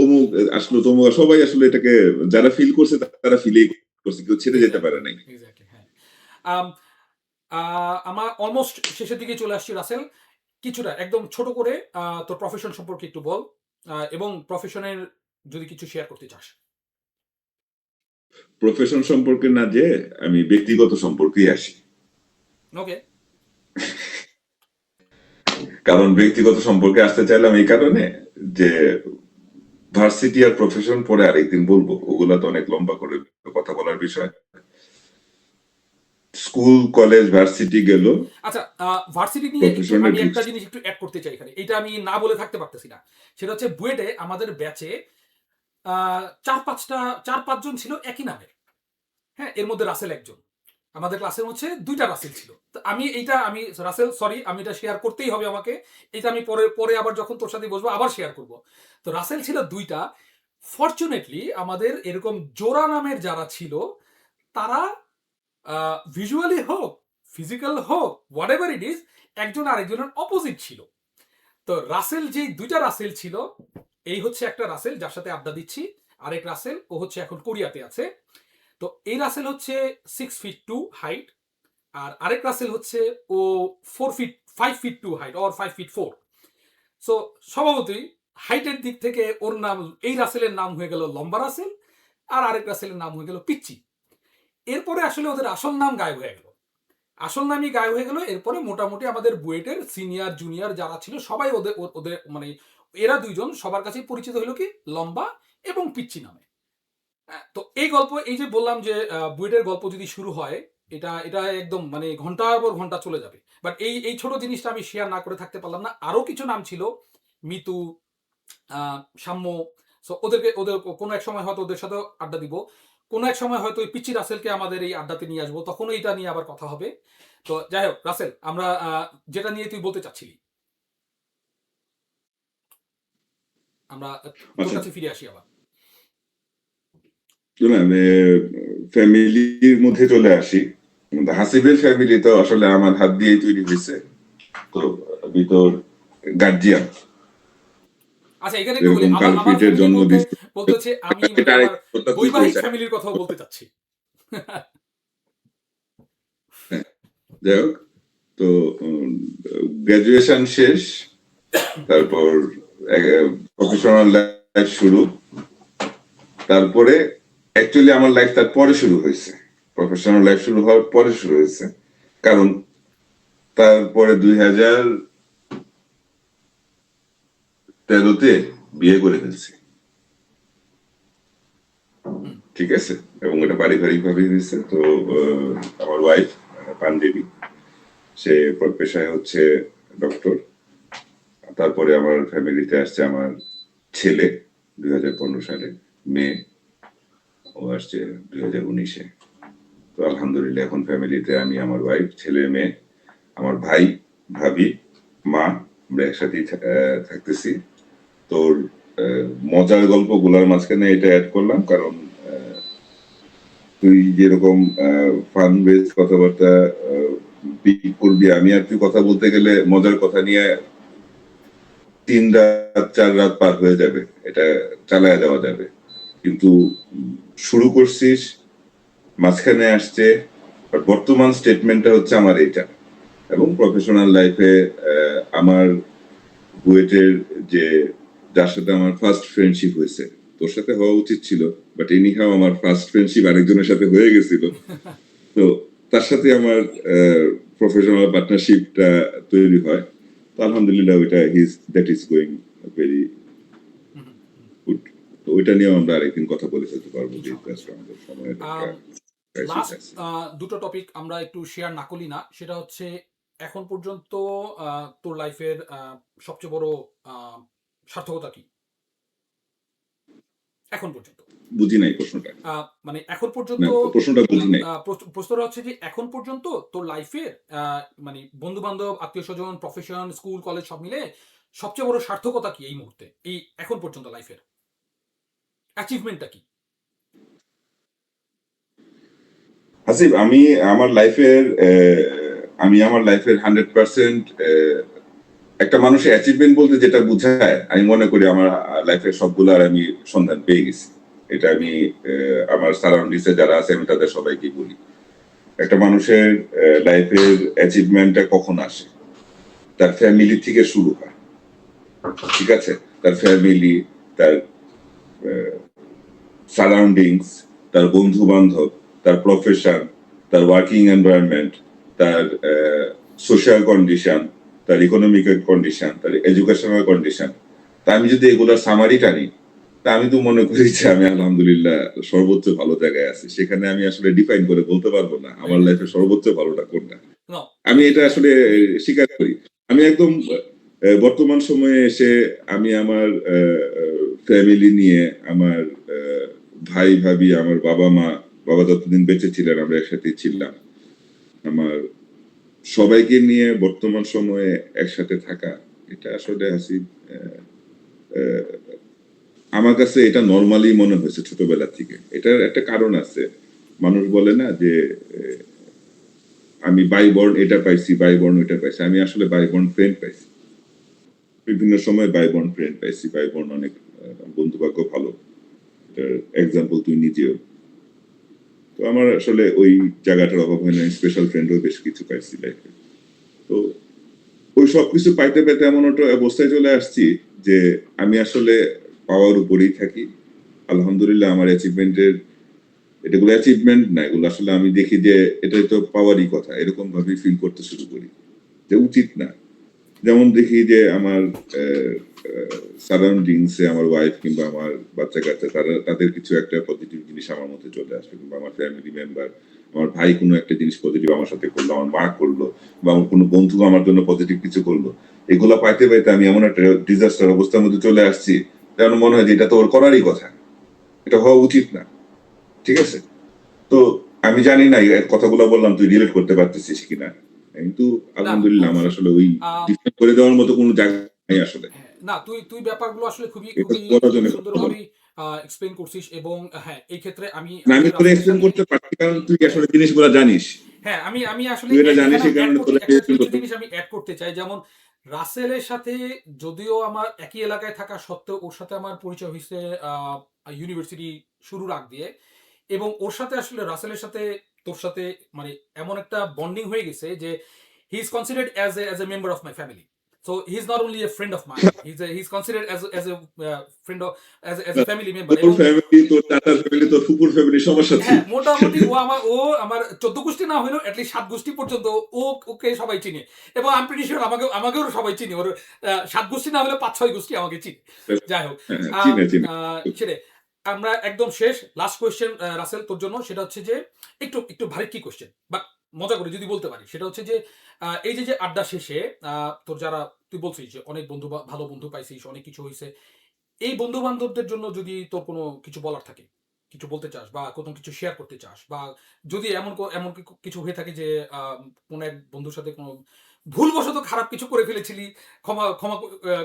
অমুক আসলো তমুক, সবাই আসলে এটাকে যারা ফিল করছে তারা ফিলেই করছে, কেউ ছেড়ে যেতে পারে এক্স্যাক্টলি, নাই। এক্স্যাক্টলি, হ্যাঁ। আম, আমার অলমোস্ট শেষের দিকে চলে আসছি রাসেল। কিছুটা একদম ছোট করে তোর প্রফেশন সম্পর্কে একটু বল, এবং প্রফেশনের যদি কিছু শেয়ার করতে চাস। প্রফেশন সম্পর্কে না, যে আমি ব্যক্তিগত সম্পর্কেই আসি। ওকে। কারণ ব্যক্তিগত সম্পর্কে আসতে চাইলাম এই কারণে যে ভার্সিটি আর প্রফেশন পরে আরেকদিন বলবো, ওগুলা তো অনেক লম্বা করে কথা বলার বিষয়। স্কুল কলেজ ভার্সিটি গেল, আচ্ছা, ভার্সিটি নিয়ে একটু প্রফেশনে আমি একটা ঢুকছি। জিনিস একটু অ্যাড করতে চাই এখানে, এটা আমি না বলে থাকতে পারতেছি না। সেটা হচ্ছে বুয়েটে আমাদের ব্যাচে চার পাঁচজন ছিল একই নামের। হ্যাঁ, এর মধ্যে রাসেল একজন। আমাদের ক্লাসের হচ্ছে দুইটা রাসেল ছিল। তো আমি রাসেল, সরি, আমি এটা শেয়ার করতেই হবে আমাকে। এটা আমি পরে পরে আবার যখন তোর সাথে বসবো আবার শেয়ার করব। তো রাসেল ছিল দুইটা। ফরচুনেটলি আমাদের এরকম জোড়া নামের যারা ছিল, তারা ভিজুয়ালি হোক, ফিজিক্যাল হোক, হোয়াট এভার ইট ইজ, একজন আরেকজনের অপোজিট ছিল। তো রাসেল, যেই দুইটা রাসেল ছিল, এই হচ্ছে একটা রাসেল যার সাথে আড্ডা দিচ্ছি। আরেক রাসেল ও হচ্ছে এখন কোরিয়াতে আছে। তো এই রাসেল হচ্ছে 6'2" হাইট। আর আরেক রাসেল হচ্ছে ও 5'2" হাইট অর 5'4". সো স্বভাবতই হাইটের দিক থেকে ওর নাম, এই রাসেলের নাম হয়ে গেল লম্বা রাসেল, আর আরেক রাসেলের নাম হয়ে গেল পিচ্চি। এরপরে আসলে ওদের আসল নাম গায়েব হয়ে গেল। আসল নামই গায়েব হয়ে গেল। এরপরে মোটামুটি আমাদের বুয়েটের সিনিয়র জুনিয়র যারা ছিল সবাই ওদের ওদের মানে এরা দুইজন সবার কাছেই পরিচিত হলো কি লম্বা এবং পিচ্চি নামে। তো এই গল্প, এই যে বললাম যে বুয়েটের গল্প যদি শুরু হয়, এটা এটা একদম মানে ঘন্টার পর ঘন্টা চলে যাবে। বাট এই এই ছোট জিনিসটা আমি শেয়ার না করে থাকতে পারলাম না। আরো কিছু নাম ছিল, মিতু, সাম্য। সো ওদের কোনো এক সময় হয়তো ওদের সাথে আড্ডা দিব। কোনো এক সময় হয়তো ওই পিচ্চি রাসেলকে আমাদের এই আড্ডাতে নিয়ে আসবো, তখনও এটা নিয়ে আবার কথা হবে। তো যাই হোক রাসেল, আমরা যেটা নিয়ে তুই বলতে চাচ্ছিলি, আমরা তোর আচ্ছা, কাছে ফিরে আসি আবার। শুনুন, ফ্যামিলির মধ্যে চলে আসি। হাসিবের ফ্যামিলি তো আসলে আমার হাত দিয়েই তৈরি হয়েছে। তো আমি তো গার্জিয়ান, আচ্ছা, এখানে একটু বলি, যেরকম আমার আমার কালপ্রিটের ফ্যামিলি জন্ম বলতে দিচ্ছে। বলতে হচ্ছে আমি মানে এটা আরেক আমার কথা তুই বৈবাহিক বলছিস। ফ্যামিলির কথাও বলতে চাচ্ছি। হ্যাঁ, যাই হোক। তো গ্রাজুয়েশন শেষ, তারপর প্রফেশনাল লাইফ শুরু। তারপরে অ্যাকচুয়ালি আমার লাইফ তার পরে শুরু হয়েছে, প্রফেশনাল লাইফ শুরু হওয়ার পরে শুরু হয়েছে। কারণ তারপরে 2013-তে বিয়ে করে ফেলছি, হুম। ঠিক আছে। এবং এটা পারিবারিক ভাবে হয়েছে। তো আমার ওয়াইফ পানদেবী, সে পেশায় হচ্ছে ডক্টর। তারপরে আমার ফ্যামিলিতে আসছে আমার ছেলে 2015 সালে, মেয়ে ও আসছে 2019-এ। তো আলহামদুলিল্লাহ এখন ফ্যামিলিতে আমি, আমার ওয়াইফ, ছেলে, মেয়ে, আমার ভাই, ভাবি, মা, আমরা একসাথেই থাকতেছি। তোর মজার গল্পগুলোর মাঝখানে এটা অ্যাড করলাম কারণ তুই যেরকম ফান বেস কথাবার্তা পিক করবি, আমি আর তুই কথা বলতে গেলে মজার কথা নিয়ে 3 রাত 4 রাত পার হয়ে যাবে, এটা চালায় দেওয়া যাবে। কিন্তু শুরু করছিস, মাঝখানে আসছে, আর বর্তমান স্টেটমেন্টটা হচ্ছে আমার এটা। এবং প্রফেশনাল লাইফে আমার বুয়েটের যে, যার সাথে আমার ফার্স্ট ফ্রেন্ডশিপ হয়েছে, তোর সাথে হওয়া উচিত ছিল, বাট এনিহাও আমার ফার্স্ট ফ্রেন্ডশিপ আরেকজনের সাথে হয়ে গেছিল। তো তার সাথে আমার প্রফেশনাল পার্টনারশিপটা তৈরি হয়। তো আলহামদুলিল্লাহ ওইটা that is going very hmm, hmm. Good. তো ওইটা নিয়েও আমরা আরেকদিন কথা বলে ফেলতে পারবো, যেহেতু ইনশাআল্লাহ, আজকে ইনশাআল্লাহ। আমাদের সময়ের একটা ক্রাইসিস লাস্ট আছে। দুটো টপিক আমরা একটু শেয়ার না করলি না, সেটা হচ্ছে এখন পর্যন্ত তোর লাইফের সবচেয়ে বড় আহ, সার্থকতা কি এখন পর্যন্ত? বুঝি নাই প্রশ্নটা। মানে এখন না, পর্যন্ত প্রশ্নটা বুঝি নাই। প্রশ্নটা হচ্ছে যে এখন পর্যন্ত তোর লাইফের মানে বন্ধু বান্ধব, আত্মীয় স্বজন, প্রফেশন, স্কুল, কলেজ সব মিলে সবচেয়ে বড় সার্থকতা কি এই মুহূর্তে, এই এখন পর্যন্ত লাইফের অ্যাচিভমেন্টটা কি? হাসিব, আমি আমার লাইফের 100% একটা মানুষের অ্যাচিভমেন্ট বলতে যেটা বোঝায়, আমি মনে করি আমার লাইফের সবগুলার আমি সন্ধান পেয়ে গেছি। এটা আমি আমার সারাউন্ডিংসে যারা আছে আমি তাদের সবাইকে বলি। একটা মানুষের লাইফের অ্যাচিভমেন্টটা কখন আসে? তার ফ্যামিলি থেকে শুরু হয়, ঠিক আছে। তার ফ্যামিলি, তার সারাউন্ডিংস, তার বন্ধু বান্ধব, তার প্রফেশন, তার ওয়ার্কিং এনভায়রনমেন্ট, তার সোশ্যাল কন্ডিশন, তার ইকোনমিক কন্ডিশন, তার এডুকেশনাল কন্ডিশন। তা আমি যদি এগুলোর সামারি টানি, তা আমি তো মনে করি যে আমি আলহামদুলিল্লাহ সর্বোচ্চ ভালো জায়গায় আছি। সেখানে আমি আসলে ডিফাইন করে বলতে পারবো না আমার লাইফে সর্বোচ্চ ভালোটা কোনটা। নো, আমি তুমি এটা আসলে তুমি স্বীকার করি। আমি একদম বর্তমান সময়ে এসে আমি আমার ফ্যামিলি নিয়ে, আমার আহ, ভাই ভাবি, আমার বাবা মা, বাবা যতদিন বেঁচে ছিলেন আমরা একসাথেই ছিলাম, আমার সবাইকে নিয়ে বর্তমান সময়ে একসাথে থাকা, এটা আসলে হাসি আমার কাছে এটা নর্মালি মনে হয়েছে ছোটবেলা থেকে। এটার একটা কারণ আছে। মানুষ বলে না যে আমি বাইবর্ন এটা পাইছি, বাইবর্ন ওইটা পাইছি। আমি আসলে বাইবর্ন ফ্রেন্ড পাইছি, বিভিন্ন সময় বাইবর্ন ফ্রেন্ড পাইছি, বাইবর্ন অনেক বন্ধু ভাগ্য ভালো। এটার এক্সাম্পল তুই নিজেও। তো আমার আসলে ওই জায়গাটার অভাব হয় না, স্পেশাল ফ্রেন্ডও বেশ কিছু পাইছি লাইফে। তো ওই সবকিছু পাইতে পাইতে এমন একটা অবস্থায় চলে আসছি যে আমি আসলে পাওয়ার উপরেই থাকি। আলহামদুলিল্লাহ আমার অ্যাচিভমেন্টের, এটাগুলো অ্যাচিভমেন্ট না, এগুলো আসলে আমি দেখি যে এটাই তো পাওয়ারই কথা, এরকম ভাবে ফিল করতে শুরু করি যে উচিত না। যেমন দেখি যে আমার সারাউন্ডিংসে আমার ওয়াইফ কিংবা আমার বাচ্চা কাচ্চা, তারা তাদের কিছু একটা পজিটিভ জিনিস আমার মধ্যে চলে আসবে, কিংবা আমার ফ্যামিলি মেম্বার, আমার ভাই কোনো একটা জিনিস পজিটিভ আমার সাথে করলো, আমার মা করলো, বা আমার কোনো বন্ধু আমার জন্য পজিটিভ কিছু করলো, এগুলো পাইতে পাইতে আমি এমন একটা ডিজাস্টার অবস্থার মধ্যে চলে আসছি, যেন মনে হয় যে এটা তো ওর করারই কথা, এটা হওয়া উচিত না, ঠিক আছে। তো আমি জানি না এই কথাগুলো বললাম তুই রিলেট করতে পারতেছিস কিনা, কিন্তু না, না, আলহামদুলিল্লাহ আমার অবশ্যই। আসলে ওই আহ, ডিফাইন করে দেওয়ার মতো কোনো জায়গা নেই আসলে। হ্যাঁ, না, তুই তুই ব্যাপারগুলো আসলে খুবই এটা খুবই বলার খুবই জন্য কথা বলা। সুন্দরভাবেই এক্সপ্লেন করছিস, এবং হ্যাঁ, এই ক্ষেত্রে আমি না, আমি আসলে তোরে রাসেলের এক্সপ্লেন সাথে, করতে পারছি কারণ তুই আসলে জিনিসগুলো জানিস। হ্যাঁ, আমি আমি আসলে তুই এটা জানিস, এখানে এই আমি অ্যাড কারণে করতে তোরে একটা এক্সপ্লেন কিছু করতে। জিনিস আমি অ্যাড করতে চাই। যেমন রাসেলের সাথে যদিও আমার একই এলাকায় থাকা সত্ত্বেও ওর সাথে আমার পরিচয় হয়েছে ইউনিভার্সিটি শুরুর আগ দিয়ে, এবং ওর সাথে আসলে রাসেলের সাথে তোর সাথে মানে এমন একটা বন্ডিং হয়ে গেছে যে he is considered as a member of my family. So he's not only a friend of mine, he's considered as a friend of as a family member. তোর ফ্যামিলি, তোর চাচার ফ্যামিলি, তোর ফুপুর ফ্যামিলি সবার সাথে। হ্যাঁ, মোটামুটি ও আমার 14 গোষ্ঠী না হইলেও এটলিস্ট 7 গোষ্ঠী পর্যন্ত ওকে সবাই চিনে। এবং আমি প্রিটি সিউর আমাকেও সবাই চিনে। ওর 7 গোষ্ঠী না হলেও 5-6 গোষ্ঠী আমাকে চিনে। যাই হোক, হ্যাঁ, আম চিনে চিনে। আ সেটাই। আমরা একদম শেষ লাস্ট কোয়েশ্চেন রাসেল তোর জন্য। সেটা হচ্ছে যে একটু ভারিক্কি কোয়েশ্চেন। বাট মজা করে যদি বলতে পারি। সেটা হচ্ছে যে এই যে আড্ডা শেষে তোর যারা তুই বলছিস যে অনেক বন্ধু ভালো বন্ধু পাইছিস, অনেক কিছু হইছে। এই বন্ধু-বান্ধবদের জন্য যদি তোর কোনো কিছু বলার থাকে, কিছু বলতে চাস বা কোনো কিছু শেয়ার করতে চাস বা যদি এমন কিছু হয়ে থাকে যে কোনো এক বন্ধুর সাথে কোনো ভুলবশত খারাপ কিছু করে ফেলেছিলি,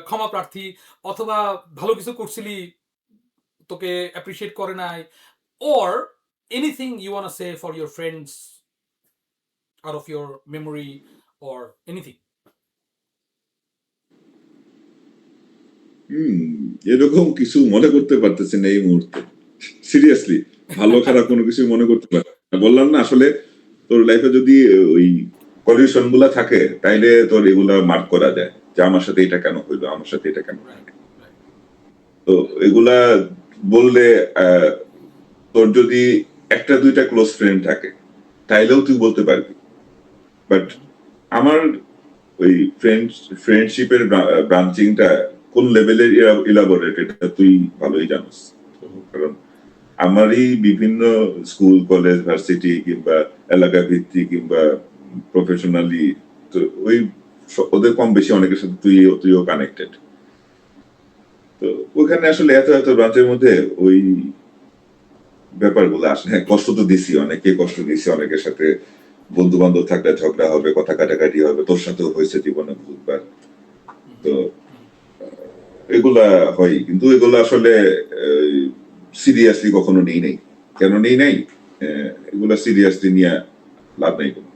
ক্ষমা প্রার্থী, অথবা ভালো কিছু করছিলি, তোকে অ্যাপ্রিশিয়েট করে নাই, or anything you wanna say for your friends out of your memory or anything? এরকম কিছু মনে করতে পারতেছি না এই মুহূর্তে। সিরিয়াসলি ভালো খারাপ কোনো কিছু মনে করতে পারি না। বললাম না আসলে তোর লাইফে যদি ওই পলিউশন গুলা থাকে তাইলে তোর এগুলা মার্ক করা যায় যে আমার সাথে এটা কেন হইলো, আমার সাথে এটা কেন হইলো। Right, right. তো এগুলা বললে তোর যদি একটা দুইটা ক্লোজ ফ্রেন্ড থাকে তাইলেও তুই বলতে পারবি। বাট আমার ওই ফ্রেন্ডশিপের ব্রাঞ্চিংটা কোন লেভেলের ইলাবোরেট এটা তুই ভালোই জানিস। কারণ আমারই বিভিন্ন স্কুল, কলেজ, ভার্সিটি কিংবা এলাকা ভিত্তিক কিংবা প্রফেশনালি তো ওই ওদের কম বেশি অনেকের সাথে তুইও কানেক্টেড। তো ওখানে আসলে এত এত ব্রাঞ্চের মধ্যে ওই ব্যাপারগুলো আসে। হ্যাঁ, কষ্ট তো দিছি, অনেকে কষ্ট দিছি, অনেকের সাথে বন্ধু বান্ধব থাকলে ঝগড়া হবে, কথা কাটাকাটি হবে, তোর সাথেও হয়েছে জীবনে বহুতবার। তো এগুলা হয়, কিন্তু এগুলো আসলে সিরিয়াসলি কখনো নেই নাই। কেন নেই নাই? এগুলা সিরিয়াসলি নিয়ে লাভ নাই কোনো।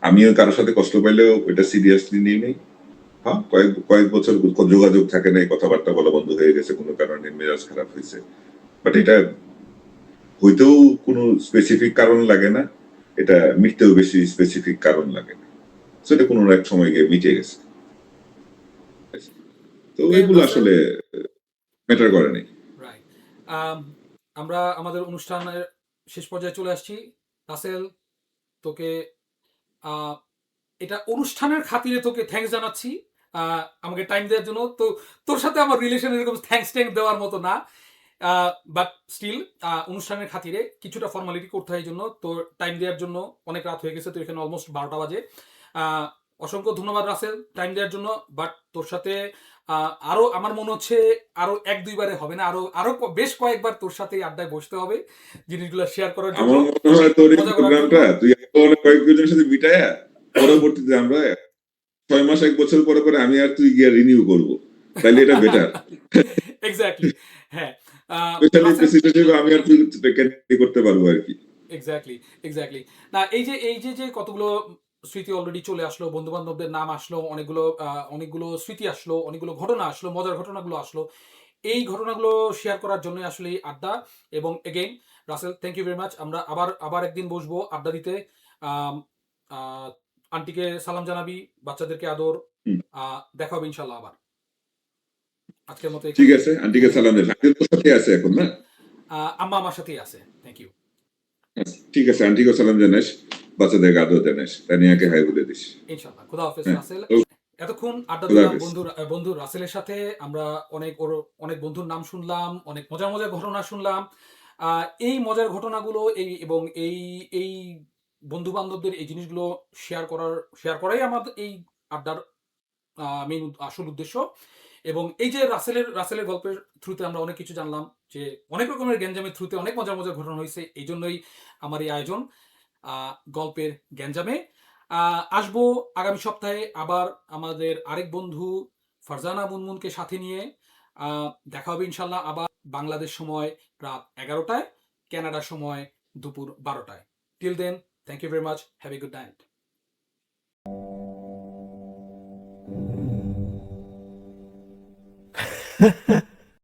আমিও কারোর সাথে কষ্ট পাইলেও ওইটা সিরিয়াসলি নেই নাই। হ্যাঁ, কয়েক বছর যোগাযোগ থাকে নাই, কথাবার্তা বলা বন্ধ হয়ে গেছে, কোনো কারণে মেজাজ খারাপ হয়েছে। বাট এটা হইতেও কোনো স্পেসিফিক কারণ লাগে না, এটা মিটতেও বেশি স্পেসিফিক কারণ লাগে না। সেটা কোনো এক সময় গিয়ে মিটে গেছে। তো ওকে এগুলো রাসেল, আসলে ম্যাটার করে নাই। রাইট। আমরা আমাদের অনুষ্ঠানের শেষ পর্যায়ে চলে আসছি। রাসেল, তোকে আহ, এটা অনুষ্ঠানের খাতিরে তোকে থ্যাঙ্কস জানাচ্ছি আমাকে টাইম দেওয়ার জন্য। তো তোর সাথে আমার রিলেশন এরকম থ্যাঙ্কস ট্যাঙ্ক দেওয়ার মতো না, বাট স্টিল অনুষ্ঠানের খাতিরে কিছুটা ফর্মালিটি করতে হয়, এই জন্য তোর টাইম দেওয়ার জন্য। অনেক রাত হয়ে গেছে, তো এখানে অলমোস্ট 12টা বাজে। আহ, অসংখ্য ধন্যবাদ রাসেল টাইম দেওয়ার জন্য। বাট তোর সাথে আরো আমার মনে হচ্ছে আরো 1-2 বারে হবে না, আরো আরো বেশ কয়েকবার তোর সাথে আড্ডায় বসতে হবে জিনিসগুলো শেয়ার করার জন্য, আমার মনে হয় তোর এই মজা করার জন্য। প্রোগ্রামটা তুই অনেক কয়েকজনের সাথে মিটায়া পরবর্তীতে আমরা 6 মাস 1 বছর পরে পরে আমি আর তুই গিয়ে রিনিউ করবো, তাইলে এটা বেটার। এক্স্যাক্টলি, হ্যাঁ। স্পেশালি রাসেল, প্রেসিডেন্ট হিসেবে আমি আর তুই ক্যান্ডিডেট করতে পারবো আর কি। Exactly, exactly. না, এই যে কতগুলো স্মৃতি অলরেডি চলে আসলো, বন্ধু বান্ধবদের নাম আসলো, অনেকগুলো স্মৃতি আসলো, অনেকগুলো ঘটনা আসলো, মজার ঘটনাগুলো আসলো। এই ঘটনাগুলো শেয়ার করার জন্য আসলে এই আড্ডা। এবং again Russell, thank you very much. আমরা আবার একদিন বসবো আড্ডা দিতে। আম, আহ, আন্টিকে সালাম জানাবি, বাচ্চাদেরকে আদর। হুম, দেখা হবে ইনশাল্লাহ আবার। আজকের মতো ঠিক এখানেই। আছে, আন্টিকে থ্যাংক ইউ। সালাম দেন। আন্টি তোর সাথে আছে এখন না? আম্মা আমার সাথেই আছে। Thank you. আচ্ছা, ঠিক আছে, আন্টিকে সালাম জানাস, বাচ্চাদেরকে আদর জানাস, তানিয়াকে হাই ইনশাল্লাহ, বলে দিস। ইনশাল্লাহ। খোদা হাফেজ হ্যাঁ, রাসেল। ও এতক্ষণ আড্ডা খোদা দিলাম হাফেজ। বন্ধু রাসেলের সাথে। আমরা অনেক বন্ধুর নাম শুনলাম, অনেক মজার মজার ঘটনা শুনলাম। এই মজার ঘটনাগুলো এবং এই বন্ধু বান্ধবদের এই জিনিসগুলো শেয়ার করাই আমাদের এই আড্ডার মেইন আসল উদ্দেশ্য। এবং এই যে রাসেলের গল্পের থ্রুতে আমরা অনেক কিছু জানলাম, যে অনেক রকমের গ্যাঞ্জামের থ্রুতে অনেক মজার মজার ঘটনা হয়েছে। এই জন্যই আমার এই আয়োজন গল্পের গ্যাঞ্জামে। আসবো আগামী সপ্তাহে আবার আমাদের আরেক বন্ধু ফারজানা মুনমুনকে সাথে নিয়ে। দেখা হবে ইনশাল্লাহ আবার বাংলাদেশ সময় রাত 11টায়, কানাডার সময় দুপুর 12টায়। Till then, thank you very much, have a good night.